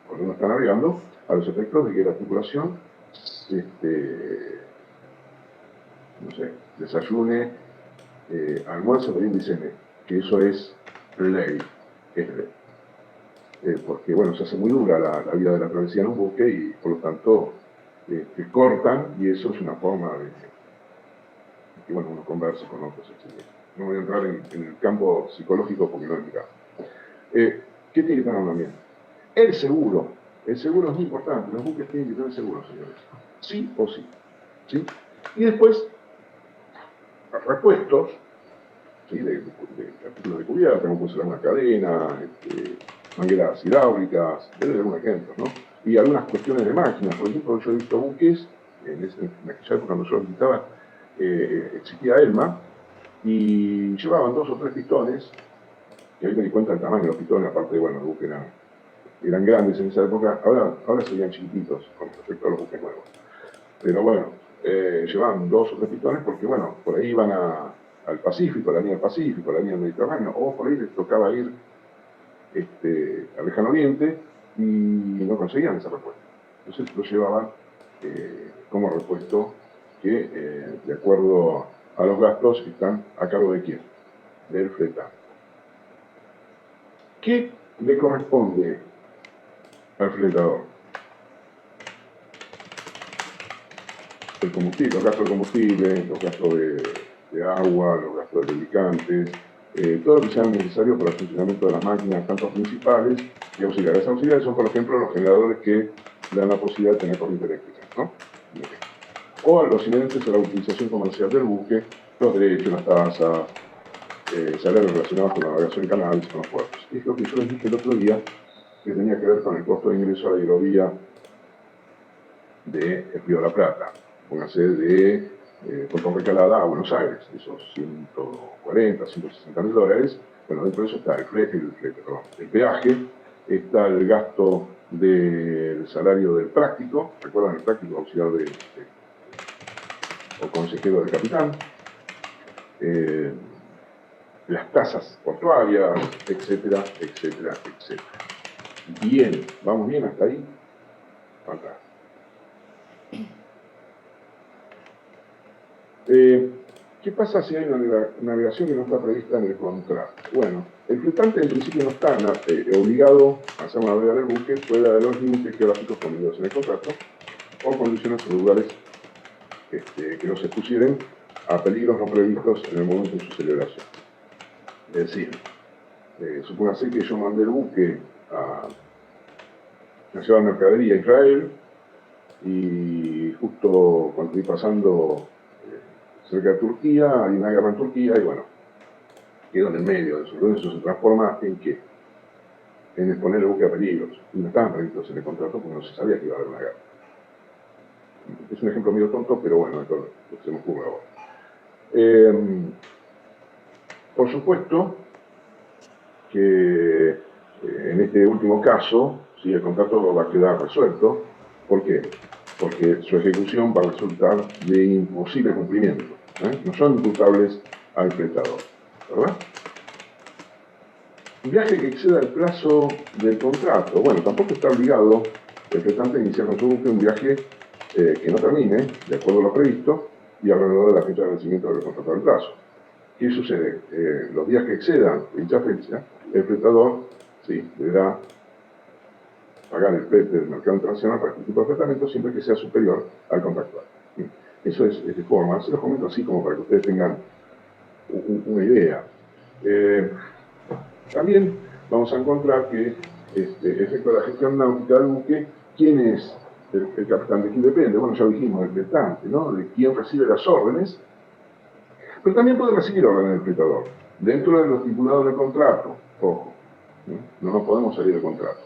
cuando uno está navegando a los efectos de que la tripulación no sé, desayune, almuerzo, merienda y cene, que eso es ley, porque bueno, se hace muy dura la vida de la travesía en un buque y por lo tanto cortan, y eso es una forma de que bueno, uno converse con otros, etc. No voy a entrar en el campo psicológico porque no es mi caso. ¿Qué tiene que tener también? El seguro es muy importante, los buques tienen que tener seguro, señores, sí o sí, ¿sí? Y después, repuestos, ¿sí? de artículos de cubierta, como puede ser una cadena, mangueras hidráulicas, debe haber algún ejemplo, ¿no? Y algunas cuestiones de máquinas. Por ejemplo, yo he visto buques, en aquella época cuando yo los visitaba, existía Elma, y llevaban 2 o 3 pistones, que ahí me di cuenta del tamaño de los pistones, aparte de, bueno, los buques eran grandes en esa época, ahora serían chiquititos con respecto a los buques nuevos. Pero bueno, llevaban 2 o 3 pistones porque, bueno, por ahí iban al Pacífico, a la línea del Pacífico, a la línea del Mediterráneo, o por ahí les tocaba ir al Lejano Oriente y no conseguían esa respuesta. Entonces lo llevaban como repuesto que, de acuerdo a los gastos, están a cargo de quién, del fletante. ¿Qué le corresponde al fletador? El combustible, los gastos de combustible, los gastos de agua, los gastos de lubricantes, todo lo que sea necesario para el funcionamiento de las máquinas, tanto principales y auxiliares. Auxiliares son, por ejemplo, los generadores que dan la posibilidad de tener corriente eléctrica, ¿no? O los inherentes a la utilización comercial del buque, los derechos, las tasas, salarios relacionados con la navegación en canales y con los puertos. Es lo que yo les dije el otro día, que tenía que ver con el costo de ingreso a la hidrovía de Río de la Plata. Póngase de Puerto Recalada a Buenos Aires, esos 140, 160 mil dólares. Bueno, dentro de eso está el peaje, está el gasto del salario del práctico, recuerdan el práctico auxiliar o consejero del capitán, las tasas portuarias, etcétera, etcétera, etcétera. Bien, ¿vamos bien hasta ahí? Fantástico. ¿Qué pasa si hay una navegación que no está prevista en el contrato? Bueno, el fletante en principio no está obligado a hacer navegar el buque fuera de los límites geográficos contenidos en el contrato o condiciones o lugares que no se expusieren a peligros no previstos en el momento de su celebración. Es decir, supóngase que yo mandé el buque a llevar mercadería a Israel y justo cuando estoy pasando cerca de Turquía, hay una guerra en Turquía y bueno, quedó en el medio de eso. Entonces eso se transforma en ¿qué? En exponer el buque a peligros. Y no estaban previstos en el contrato porque no se sabía que iba a haber una guerra. Es un ejemplo medio tonto, pero bueno, esto es lo que se me ocurre ahora. Por supuesto que en este último caso, ¿sí? El contrato va a quedar resuelto. ¿Por qué? Porque su ejecución va a resultar de imposible cumplimiento. No son imputables al prestador, ¿verdad? Un viaje que exceda el plazo del contrato. Bueno, tampoco está obligado el prestante a iniciar con su buque un viaje que no termine, de acuerdo a lo previsto, y alrededor de la fecha de vencimiento del contrato del plazo. ¿Qué sucede? Los días que excedan dicha fecha, el prestador sí, deberá pagar el flete del mercado internacional para este tipo de tratamiento siempre que sea superior al contractual. Eso es de forma, se los comento así como para que ustedes tengan una idea. También vamos a encontrar que efecto de la gestión náutica del buque, ¿quién es el capitán? ¿De quién depende? Bueno, ya dijimos, del prestante, ¿no? De quién recibe las órdenes, pero también puede recibir órdenes del prestador, dentro de lo estipulado en el contrato, ojo, no nos podemos salir del contrato.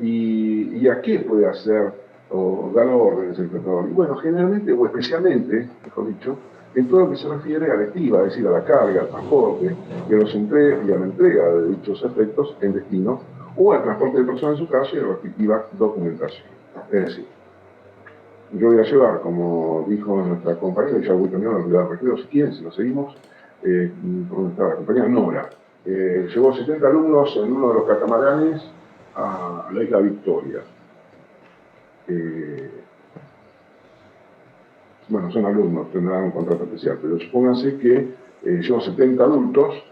¿Y a qué puede hacer o dar órdenes el prestador? Y bueno, generalmente, o especialmente, mejor dicho, en todo lo que se refiere a la estiva, es decir, a la carga, al transporte, y a la entrega de dichos efectos en destino, o al transporte de personas en su caso y a la respectiva documentación. Es decir, yo voy a llevar, como dijo nuestra compañera, y ya voy terminando el recreo, si quieren, si lo seguimos, ¿dónde está la compañera? Nora. Llevó 70 alumnos en uno de los catamaranes a la isla Victoria. Bueno, son alumnos, tendrán un contrato especial, pero supónganse que llevo 70 adultos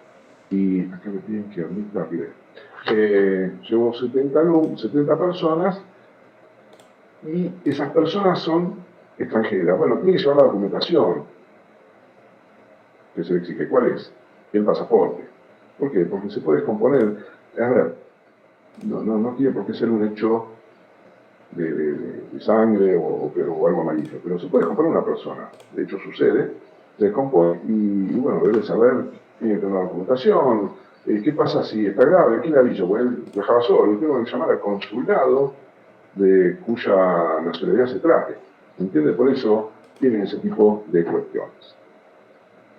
y acá me piden que admita rapidez. Llevo 70 personas y esas personas son extranjeras. Bueno, tiene que llevar la documentación que se le exige. ¿Cuál es? El pasaporte. ¿Por qué? Porque se puede descomponer. A ver, no tiene por qué ser un hecho de sangre o algo amarillo, pero se puede descomponer una persona. De hecho, sucede, se descompone y bueno, debe saber, tiene que tener una documentación. ¿Qué pasa si está grave? ¿Quién le aviso? Bueno, él viajaba solo, y tengo que llamar al consulado de cuya nacionalidad se trate. ¿Entiende? Por eso tienen ese tipo de cuestiones.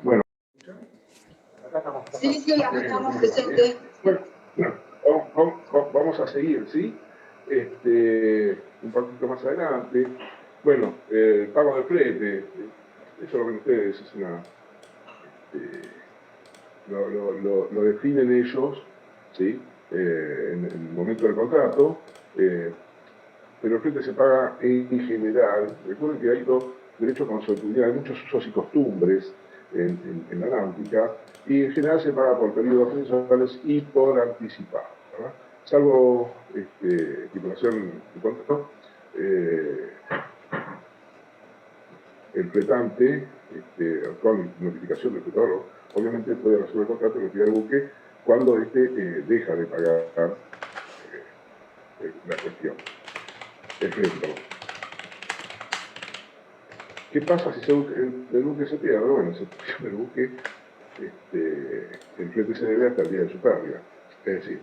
Bueno. Sí, acá estamos presentes. Bueno, vamos a seguir, ¿sí? Un poquito más adelante. Bueno, el pago del flete, eso lo ven ustedes, es una... lo definen ellos, ¿sí? En el momento del contrato, pero el flete se paga en general. Recuerden que hay dos derechos consuetudinarios, hay muchos usos y costumbres en la náutica, y en general se paga por periodos mensuales y por anticipado, ¿verdad? Salvo estipulación de contrato, el fletante, con notificación del fletador, obviamente puede resolver el contrato y retirar el buque cuando deja de pagar la cuestión. El flete. ¿Qué pasa si el buque se pierde? Bueno, se pierde el buque, el flete se debe hasta el día de su pérdida. Es decir,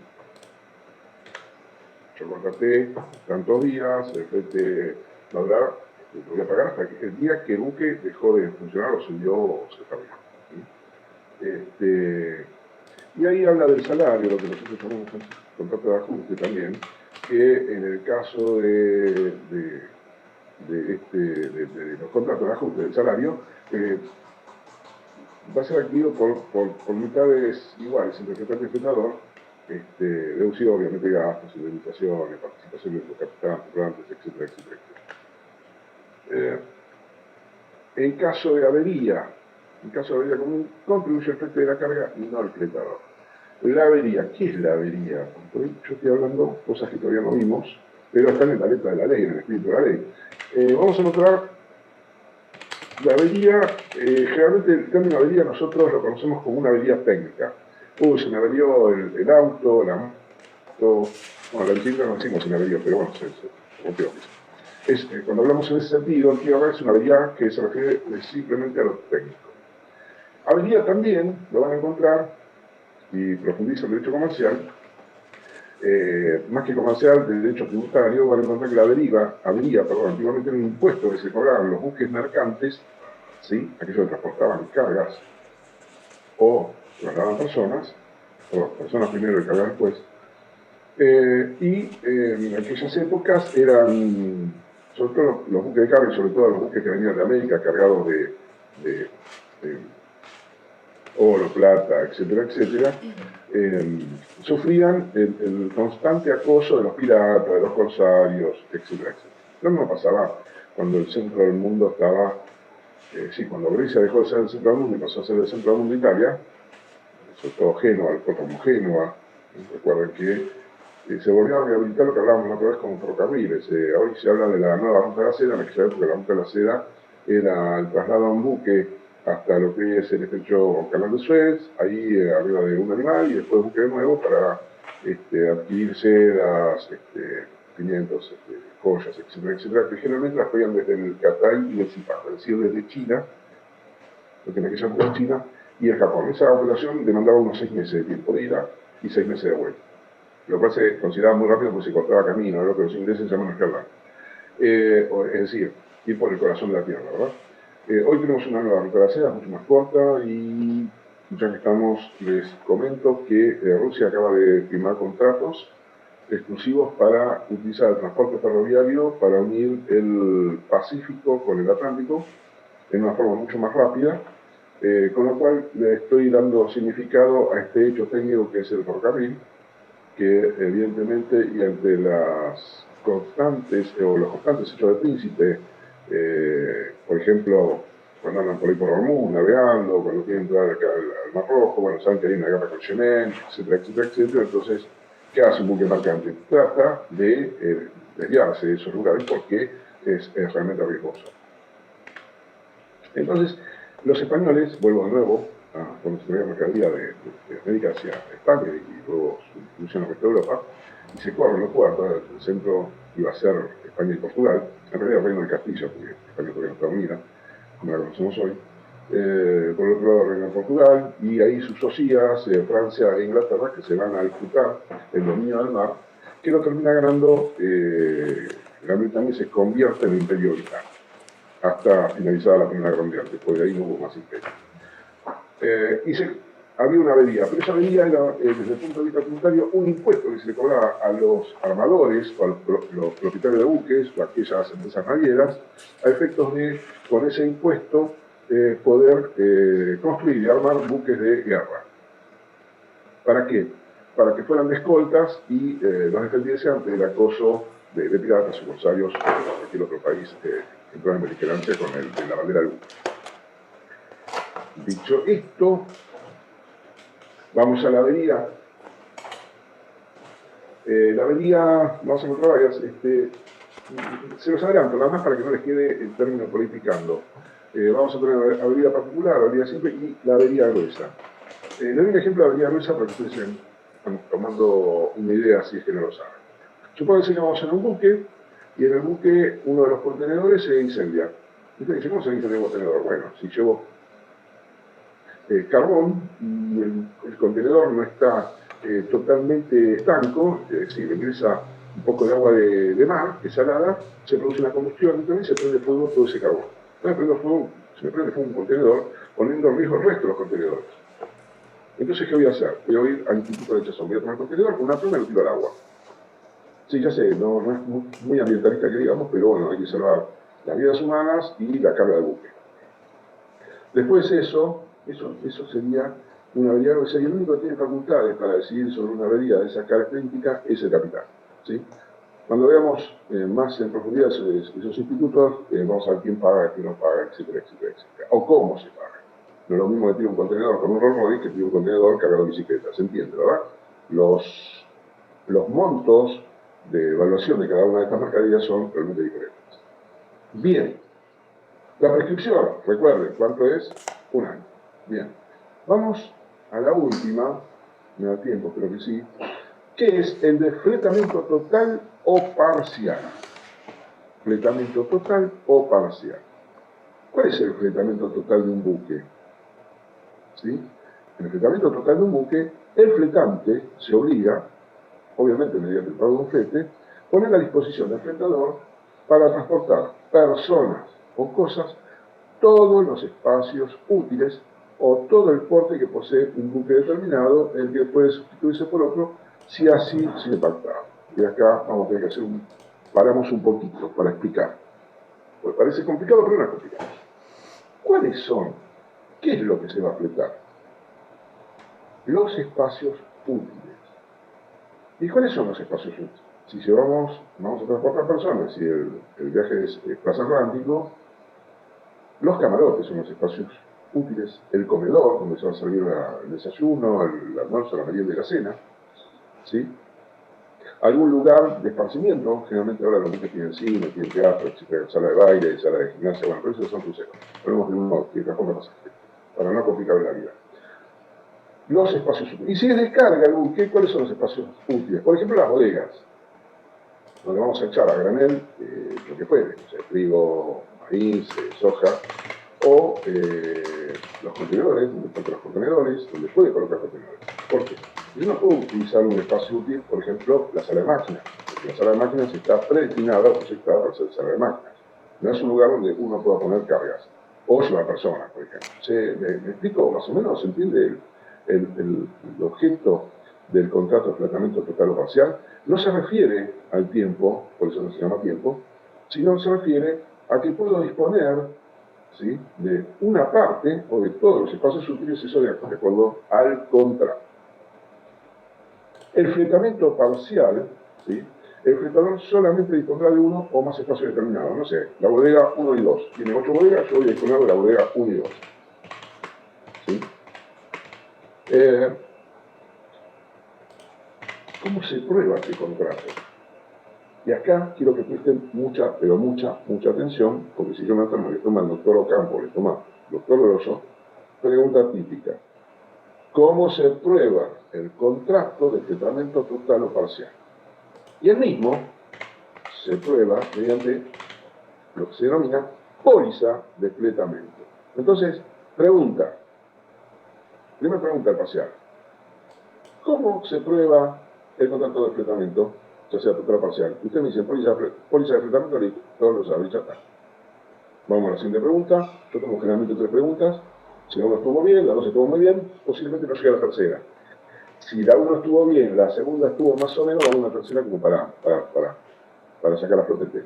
yo contraté tantos días, el flete valdrá, lo voy a pagar hasta el día que el buque dejó de funcionar o se hundió o se perdió. Y ahí habla del salario, lo que nosotros llamamos contrato de ajuste también, que en el caso de los contratos de ajuste del salario, va a ser adquirido por mitades iguales entre el prestante y el prestador, deducido obviamente gastos, indemnizaciones, participaciones de los capitanes, tripulaantes, etcétera, etcétera, etcétera. En caso de avería común, contribuye el flete de la carga y no el fletador. La avería, ¿qué es la avería? Porque yo estoy hablando cosas que todavía no vimos, pero están en la letra de la ley, en el espíritu de la ley. Vamos a encontrar la avería, generalmente el término avería nosotros lo conocemos como una avería técnica. Se me averió el auto, la moto, bueno, la bicicleta no decimos se me averió, pero bueno, se rompió. Cuando hablamos en ese sentido, el tío es una avería que se refiere simplemente a lo técnico. Avería también lo van a encontrar, y profundiza el derecho comercial, más que comercial, del derecho tributario, van a encontrar que la avería, antiguamente era un impuesto que se cobraban los buques mercantes, ¿sí? Aquellos que transportaban cargas o trasladaban personas, o personas primero y cargas después, En aquellas épocas eran, sobre todo los buques de carga, sobre todo los buques que venían de América cargados de oro, plata, etcétera, etcétera, sufrían el constante acoso de los piratas, de los corsarios, etcétera, etcétera. Lo mismo pasaba cuando el centro del mundo estaba, cuando Grecia dejó de ser el centro del mundo y pasó a ser el centro del mundo Italia, sobre todo Génova, el puerto como Génova. Recuerden que se volvió a rehabilitar lo que hablábamos la otra vez con ferrocarriles. Hoy se habla de la nueva ruta de la seda, en aquella época la ruta de la seda era el traslado a un buque hasta lo que es el estrecho Canal de Suez, ahí arriba de un animal, y después buque de nuevo para adquirir sedas, pimientos, joyas, etcétera, etcétera, que generalmente las traían desde el Catay y el Zipan, es decir, desde China, lo que en aquella época es China, y el Japón. Esa operación demandaba unos 6 meses de tiempo de ida y 6 meses de vuelta. Lo cual se consideraba muy rápido porque se cortaba camino, lo que los ingleses llaman escalada. Es decir, ir por el corazón de la tierra, ¿verdad? Hoy tenemos una nueva ruta de la seda, mucho más corta, y ya que estamos, les comento que Rusia acaba de firmar contratos exclusivos para utilizar el transporte ferroviario para unir el Pacífico con el Atlántico en una forma mucho más rápida, con lo cual le estoy dando significado a este hecho técnico que es el ferrocarril, que evidentemente, y ante las constantes o los constantes hechos de príncipe, por ejemplo, cuando andan por ahí por Hormuz navegando, cuando quieren entrar acá al Mar Rojo, bueno, saben que hay una guerra con Yemen, etcétera, etcétera, etcétera. Entonces, ¿qué hace un buque mercante? Trata de desviarse de esos lugares porque es realmente riesgoso. Entonces, los españoles, vuelvo de nuevo, cuando se traía mercadería de América hacia España y luego su distribución al resto de Europa, y se corren los puertos, el centro iba a ser España y Portugal, en realidad el Reino de Castilla, porque España todavía no está unida, como la conocemos hoy. Por otro lado, el Reino de Portugal, y ahí sus socias, Francia e Inglaterra, que se van a disputar el dominio del mar, que lo termina ganando Gran Bretaña y se convierte en el Imperio Británico, hasta finalizada la Primera Guerra Mundial. Después de ahí no hubo más imperio. Había una avería, pero esa avería era, desde el punto de vista tributario, un impuesto que se le cobraba a los armadores o a los propietarios de buques o a aquellas empresas navieras, a efectos de, con ese impuesto, poder construir y armar buques de guerra. ¿Para qué? Para que fueran de escoltas y los defendiese ante el acoso de piratas o corsarios de cualquier otro país que entró en beligerancia con la bandera del buque. Dicho esto, vamos a la avería. La avería, vamos a encontrar varias, se los adelanto, nada más para que no les quede el término politicando. Vamos a tener avería particular, avería simple y la avería gruesa. Les doy un ejemplo de avería gruesa para que ustedes estén tomando una idea si es que no lo saben. Supónganse que vamos en un buque y en el buque uno de los contenedores se incendia. Ustedes dicen, ¿cómo se incendia un contenedor? Bueno, si llevo carbón y el contenedor no está totalmente estanco, es decir, ingresa un poco de agua de mar, que es salada, se produce una combustión, entonces se prende fuego todo ese carbón. Se me prende fuego un contenedor, poniendo en riesgo el resto de los contenedores. Entonces, ¿qué voy a hacer? Voy a ir al Instituto de Rechazón, voy a tomar el contenedor con una pluma y lo tiro al agua. Sí, ya sé, no es muy ambientalista que digamos, pero bueno, hay que salvar las vidas humanas y la carga del buque. Después eso sería una avería gruesa, y el único que tiene facultades para decidir sobre una avería de esas características es el capitán, ¿sí? Cuando veamos más en profundidad esos institutos, vamos a ver quién paga, quién no paga, etcétera, etcétera, etcétera. O cómo se paga. No es lo mismo que tiene un contenedor con un Rolls Royce que tiene un contenedor cargado de bicicleta, ¿se entiende, verdad? Los montos de evaluación de cada una de estas mercaderías son realmente diferentes. Bien, la prescripción, recuerden, ¿cuánto es? 1 año. Bien, vamos a la última, me da tiempo, espero que sí, que es el de fletamento total o parcial. Fletamento total o parcial. ¿Cuál es el fletamento total de un buque? ¿Sí? En el fletamento total de un buque, el fletante se obliga, obviamente mediante el pago de un flete, poner a disposición del fletador para transportar personas o cosas todos los espacios útiles o todo el porte que posee un buque determinado, el que puede sustituirse por otro si así se pactaba. Y acá vamos a tener que hacer paramos un poquito para explicar. Pues parece complicado, pero no es complicado. ¿Cuáles son? ¿Qué es lo que se va a fletar? Los espacios útiles. ¿Y cuáles son los espacios útiles? Si vamos a transportar personas, si el viaje es transatlántico, los camarotes son los espacios útiles, el comedor, donde se va a servir el desayuno, el almuerzo, la merienda y la cena, ¿sí? Algún lugar de esparcimiento, generalmente ahora los que tienen cine, tienen teatro, sala de baile, sala de gimnasia, bueno, pero esos son cruceros. Hablamos de uno que transporta pasajeros, para no complicar la vida. Los espacios útiles. Y si es descarga el buque, ¿cuáles son los espacios útiles? Por ejemplo, las bodegas, donde vamos a echar a granel lo que puede, o sea, trigo, maíz, soja, o los contenedores, donde puede colocar contenedores. ¿Por qué? Yo no puedo utilizar un espacio útil, por ejemplo, la sala de máquinas, porque la sala de máquinas está predestinada o proyectada para ser sala de máquinas. No es un lugar donde uno pueda poner cargas o llevar personas, por ejemplo. ¿Me explico más o menos? ¿Se entiende el objeto del contrato de fletamiento total o parcial? No se refiere al tiempo, por eso no se llama tiempo, sino se refiere a que puedo disponer, ¿sí?, de una parte o de todos los espacios útiles, eso de acuerdo al contrato. El fletamento parcial, ¿sí?, el fletador solamente dispondrá de uno o más espacios determinados. No sé, la bodega 1 y 2. Tiene 8 bodegas, yo voy a disponer de la bodega 1 y 2. ¿Sí? ¿Cómo se prueba este contrato? Y acá quiero que presten mucha, pero mucha atención, porque si Jonathan le toma al doctor Ocampo, le toma al doctor Grosso, pregunta típica. ¿Cómo se prueba el contrato de fletamento total o parcial? Y el mismo se prueba mediante lo que se denomina póliza de fletamento. Entonces, primera pregunta al parcial. ¿Cómo se prueba el contrato de fletamento, ya sea total o parcial? Usted me dice póliza de fletamento, todos lo saben, ya está. Vamos a la siguiente pregunta. Yo tengo generalmente 3 preguntas. Si la 1 estuvo bien, la 2 estuvo muy bien, posiblemente no llegue a la tercera. Si la 1 estuvo bien, la segunda estuvo más o menos, vamos a una tercera como para sacar la flote.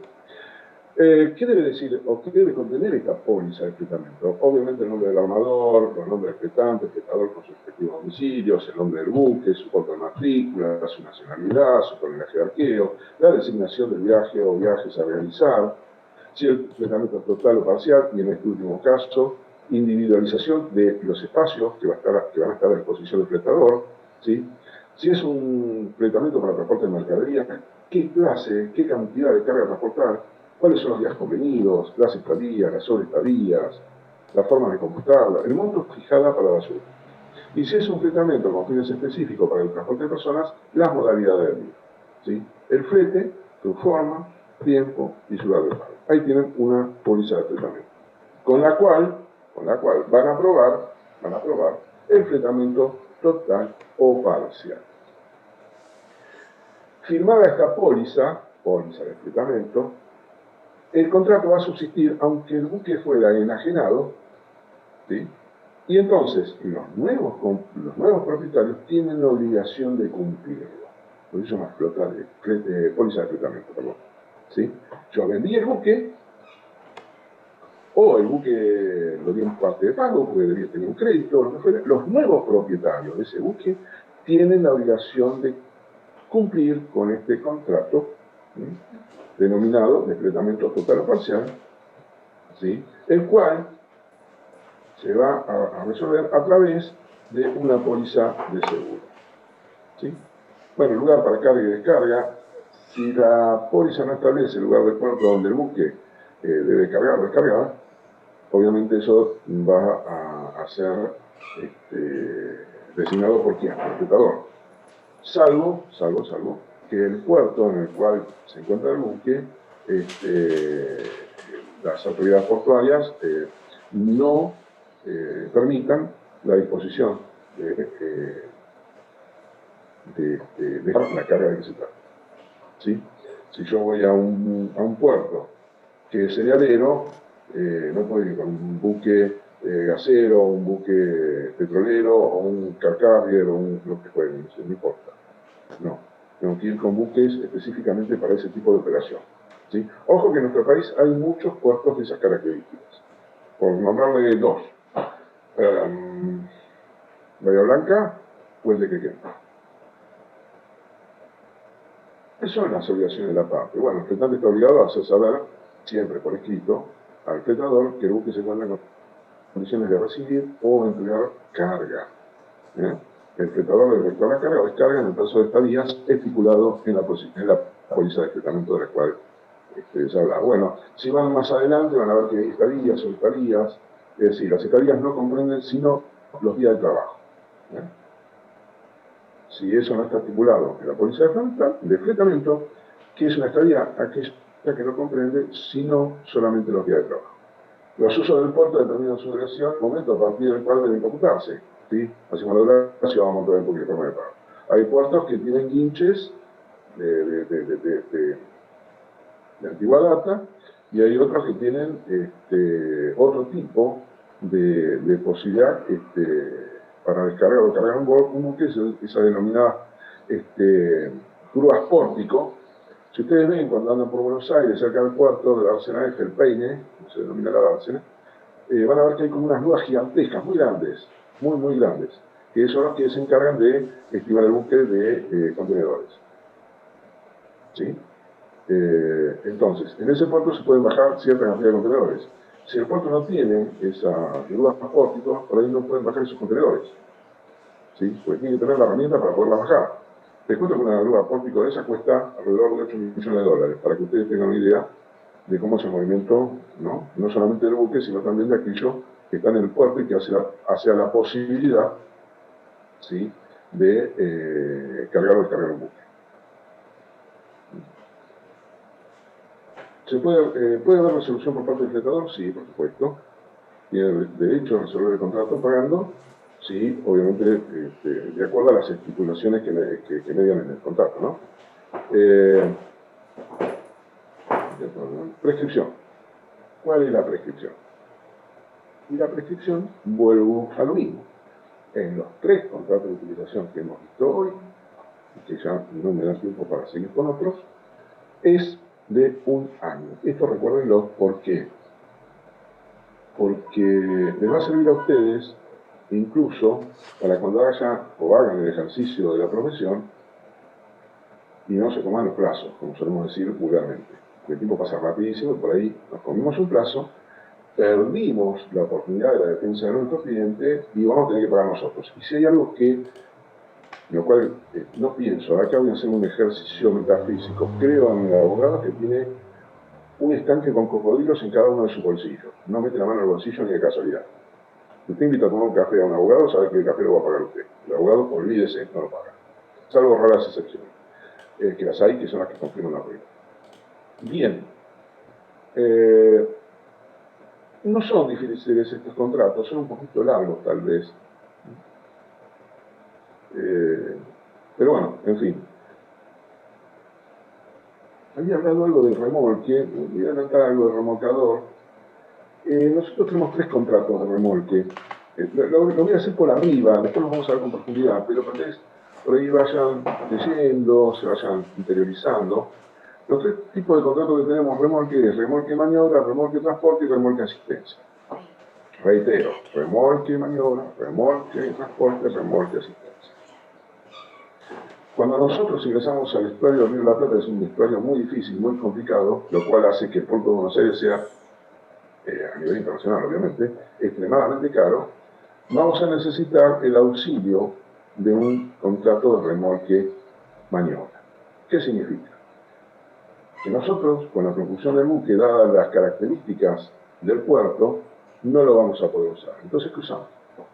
¿Qué debe decir o qué debe contener esta póliza de fletamento? Obviamente el nombre del armador, los nombres del fletante, el fletador con sus respectivos domicilios, el nombre del buque, su cuota de matrícula, su nacionalidad, su tonelaje de arqueo, la designación del viaje o viajes a realizar, si el fletamento es total o parcial, y en este último caso, individualización de los espacios que van a estar a disposición del fletador, ¿sí? Si es un fletamento para transporte de mercadería, qué clase, qué cantidad de carga a transportar, cuáles son los días convenidos, las estadías, las sobreestadías, la forma de computarla, el monto fijada para la basura. Y si es un fletamento con fines específicos para el transporte de personas, las modalidades del mismo, ¿sí? El flete, su forma, tiempo y su lugar de pago. Ahí tienen una póliza de fletamento, con la cual van a aprobar el fletamento total o parcial. Firmada esta póliza de fletamento, el contrato va a subsistir aunque el buque fuera enajenado, ¿sí? Y entonces los nuevos propietarios tienen la obligación de cumplirlo. Por eso se llama póliza de fletamento, perdón. ¿Sí? Yo vendí el buque, o el buque lo dio en parte de pago, porque debía tener un crédito, lo que fuera. Los nuevos propietarios de ese buque tienen la obligación de cumplir con este contrato, ¿sí?, denominado de fletamento total o parcial, ¿sí?, el cual se va a resolver a través de una póliza de seguro, ¿sí? Bueno, el lugar para carga y descarga, si la póliza no establece el lugar de puerto donde el buque debe cargar o descargar, obviamente eso va a ser designado por quién, por el fletador. Salvo que el puerto en el cual se encuentra el buque, las autoridades portuarias no permitan la disposición de la carga de que se trata, ¿sí? Si yo voy a un puerto que es cerealero, no puedo ir con un buque gasero, un buque petrolero, o un car carrier, o lo que fuera, no importa. No, tengo que ir con buques específicamente para ese tipo de operación. ¿Sí? Ojo que en nuestro país hay muchos puertos de esas características. Por nombrarle dos. Bahía Blanca o el de Quequén. ¿Qué son las obligaciones de la parte? Bueno, el fletante está obligado a hacer saber, siempre por escrito, al fletador que el buque se encuentra en condiciones de recibir o entregar carga. El fletador debe efectuar la carga o descarga en el plazo de estadías estipulado en la póliza de fletamiento de la cual se habla. Bueno, si van más adelante van a ver que hay estadías o estadías, es decir, las estadías no comprenden sino los días de trabajo. Si eso no está estipulado en la póliza de fletamiento, que es una estadía aquella que no comprende sino solamente los días de trabajo. Los usos del puerto determinan su duración, momento a partir del cual deben computarse. ¿Sí? Así como la duración vamos a montar un poquito de forma de pago. Hay puertos que tienen guinches de antigua data y hay otros que tienen otro tipo de posibilidad para descargar o cargar un buque, esa denominada grúas pórtico. Si ustedes ven cuando andan por Buenos Aires, cerca del puerto de la dársena F, el Peine, como se denomina la dársena, van a ver que hay como unas grúas gigantescas, muy grandes, muy grandes, que son los que se encargan de estimar el buque de contenedores. ¿Sí? Entonces, en ese puerto se pueden bajar cierta cantidad de contenedores. Si el puerto no tiene esa grúa pórtico, por ahí no pueden bajar esos contenedores. ¿Sí? Porque tiene que tener la herramienta para poderla bajar. Les cuento que una grúa pórtico de esa cuesta alrededor de 8 millones de dólares, para que ustedes tengan una idea de cómo es el movimiento, no solamente del buque, sino también de aquello que está en el puerto y que hace la posibilidad, ¿sí?, de cargar o descargar un buque. ¿Puede haber resolución por parte del fletador? Sí, por supuesto. Tiene derecho a resolver el contrato pagando, sí, obviamente de acuerdo a las estipulaciones que median en el contrato, ¿no? Prescripción. ¿Cuál es la prescripción? Y la prescripción, vuelvo a lo mismo. En los 3 contratos de utilización que hemos visto hoy, que ya no me da tiempo para seguir con otros, es de 1 año. Esto recuérdenlo, ¿por qué? Porque les va a servir a ustedes, incluso para cuando hagan el ejercicio de la profesión, y no se toman los plazos, como solemos decir vulgarmente. El tiempo pasa rapidísimo, por ahí nos comimos un plazo, perdimos la oportunidad de la defensa de nuestro cliente y vamos a tener que pagar nosotros. Y si hay algo lo cual no pienso, acá voy a hacer un ejercicio metafísico, creo en el abogado que tiene un estanque con cocodrilos en cada uno de sus bolsillos. No mete la mano en el bolsillo ni de casualidad. Si usted invita a tomar un café a un abogado, sabe que el café lo va a pagar usted. El abogado, olvídese, no lo paga. Salvo raras excepciones, que las hay, que son las que confirman la regla. Bien. No son difíciles estos contratos, son un poquito largos tal vez. Pero bueno, en fin. Había hablado algo del remolque, voy a adelantar algo del remolcador. Nosotros tenemos 3 contratos de remolque. Lo voy a hacer por arriba, después lo vamos a ver con profundidad, pero para que por ahí vayan leyendo, se vayan interiorizando. Los 3 tipos de contratos que tenemos remolque es remolque maniobra, remolque transporte y remolque asistencia. Reitero, remolque maniobra, remolque transporte, remolque asistencia. Cuando nosotros ingresamos al estuario del Río de la Plata, es un estuario muy difícil, muy complicado, lo cual hace que el puerto de Buenos Aires sea, a nivel internacional obviamente, extremadamente caro. Vamos a necesitar el auxilio de un contrato de remolque maniobra. ¿Qué significa? Que nosotros, con la propulsión del buque, dadas las características del puerto, no lo vamos a poder usar. Entonces, ¿qué usamos?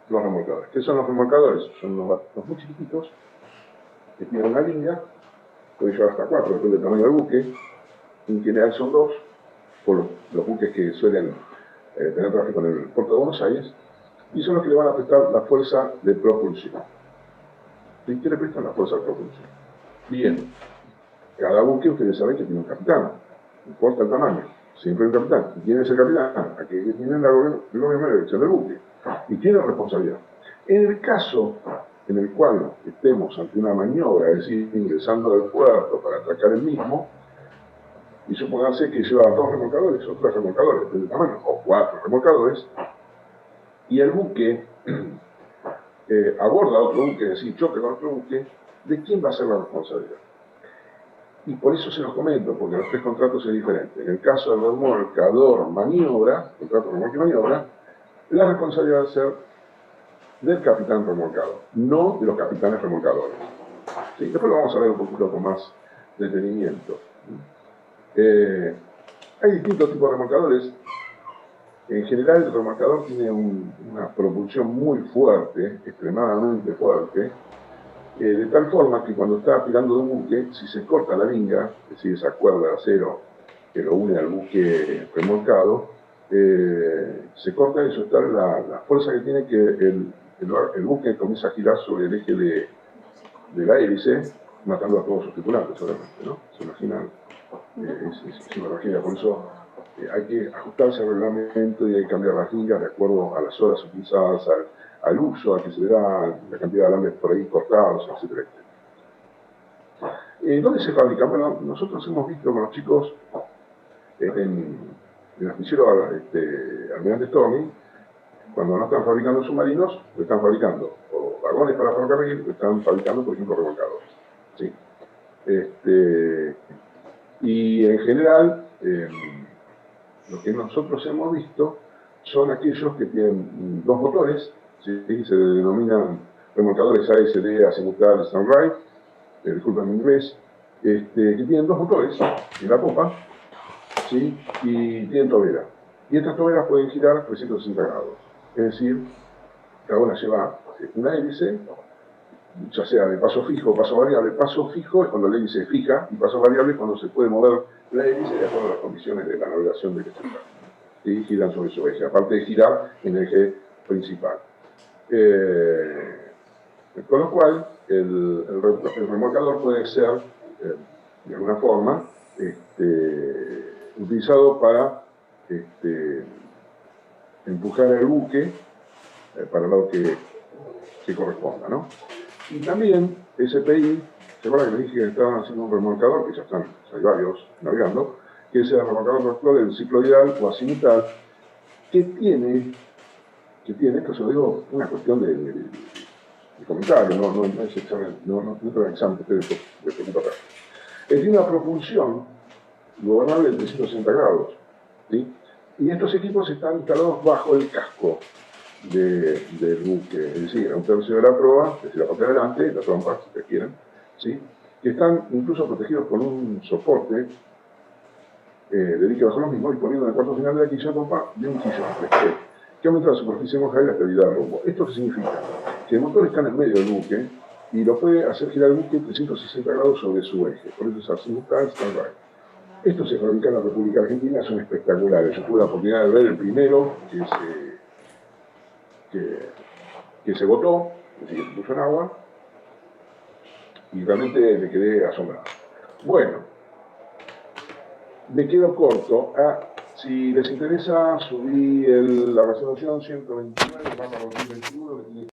Los remolcadores. ¿Qué son los remolcadores? Son unos muy chiquititos, que tienen una línea, puede llevar hasta 4, depende del tamaño del buque. En general son 2, por los buques que suelen tener tráfico en el puerto de Buenos Aires, y son los que le van a prestar la fuerza de propulsión. ¿Y qué le prestan la fuerza de propulsión? Bien, cada buque ustedes saben que tiene un capitán, no importa el tamaño, siempre hay un capitán. ¿Y quién es el capitán? Aquel que tiene la dirección del buque, y tiene responsabilidad. En el caso en el cual estemos ante una maniobra, es decir, ingresando al puerto para atracar el mismo, y supóngase que lleva 2 remolcadores o 3 remolcadores de tamaño, o 4 remolcadores, y el buque aborda otro buque, es decir, choque con otro buque, ¿de quién va a ser la responsabilidad? Y por eso se los comento, porque los 3 contratos es diferente. En el caso del remolcador maniobra, contrato remolque maniobra, la responsabilidad va a ser del capitán remolcador, no de los capitanes remolcadores. Sí, después lo vamos a ver un poquito con más detenimiento. Hay distintos tipos de remolcadores. En general, el remolcador tiene una propulsión muy fuerte, extremadamente fuerte, de tal forma que cuando está tirando de un buque, si se corta la vinga, es decir, esa cuerda de acero que lo une al buque remolcado, se corta eso, está la fuerza que tiene que el buque comienza a girar sobre el eje de la hélice, matando a todos sus tripulantes, obviamente, ¿no? Se imaginan, es una tragedia, por eso hay que ajustarse al reglamento y hay que cambiar las vingas de acuerdo a las horas utilizadas, al uso, a que se le da la cantidad de alambres por ahí cortados, etcétera, etcétera. ¿Dónde se fabrica? Bueno, nosotros hemos visto con los chicos en el astillero Almirante Storni, cuando no están fabricando submarinos, lo están fabricando o vagones para ferrocarril, lo están fabricando, por ejemplo, remolcadores. ¿Sí? Y en general, lo que nosotros hemos visto son aquellos que tienen 2 motores, ¿sí? Se denominan remolcadores ASD, Azimutal, Sunrise, disculpen mi inglés, que tienen 2 motores en la popa, ¿sí? Y tienen tobera. Y estas toberas pueden girar 360 grados. Es decir, cada una lleva una hélice, ya sea de paso fijo o paso variable. Paso fijo es cuando la hélice es fija, y paso variable es cuando se puede mover la hélice de acuerdo a las condiciones de la navegación de que se trata. Y giran sobre su eje, aparte de girar en el eje principal. Con lo cual, el remolcador puede ser, de alguna forma, utilizado para empujar el buque para el lado que corresponda, ¿no? Y también SPI, ¿se acuerdan que les dije que estaban haciendo un remolcador, que ya están, hay varios navegando, que es el remolcador del cicloidal o azimutal, que tiene, esto se lo digo, una cuestión de comentario, no es examen, no es un examen que ustedes les preocupa tanto. Tiene una propulsión gobernable de 360 grados, ¿sí? Y estos equipos están instalados bajo el casco del buque, es decir, a un tercio de la proa, es decir, la parte de adelante, la trompa, si ustedes quieren, ¿sí? Que están incluso protegidos con un soporte de dique bajo los mismos, disponiendo en el cuarto final de la quilla trompa de un quillón, que aumenta la superficie mojada y la estabilidad del rumbo. ¿Esto qué significa? Que el motor está en el medio del buque y lo puede hacer girar el buque 360 grados sobre su eje, por eso es azimutal, stand-by. Estos se fabrican en la República Argentina, son espectaculares. Yo tuve la oportunidad de ver el primero que se botó, es decir, que se puso en agua, y realmente me quedé asombrado. Bueno, me quedo corto. Si les interesa, subí la resolución 129/2021,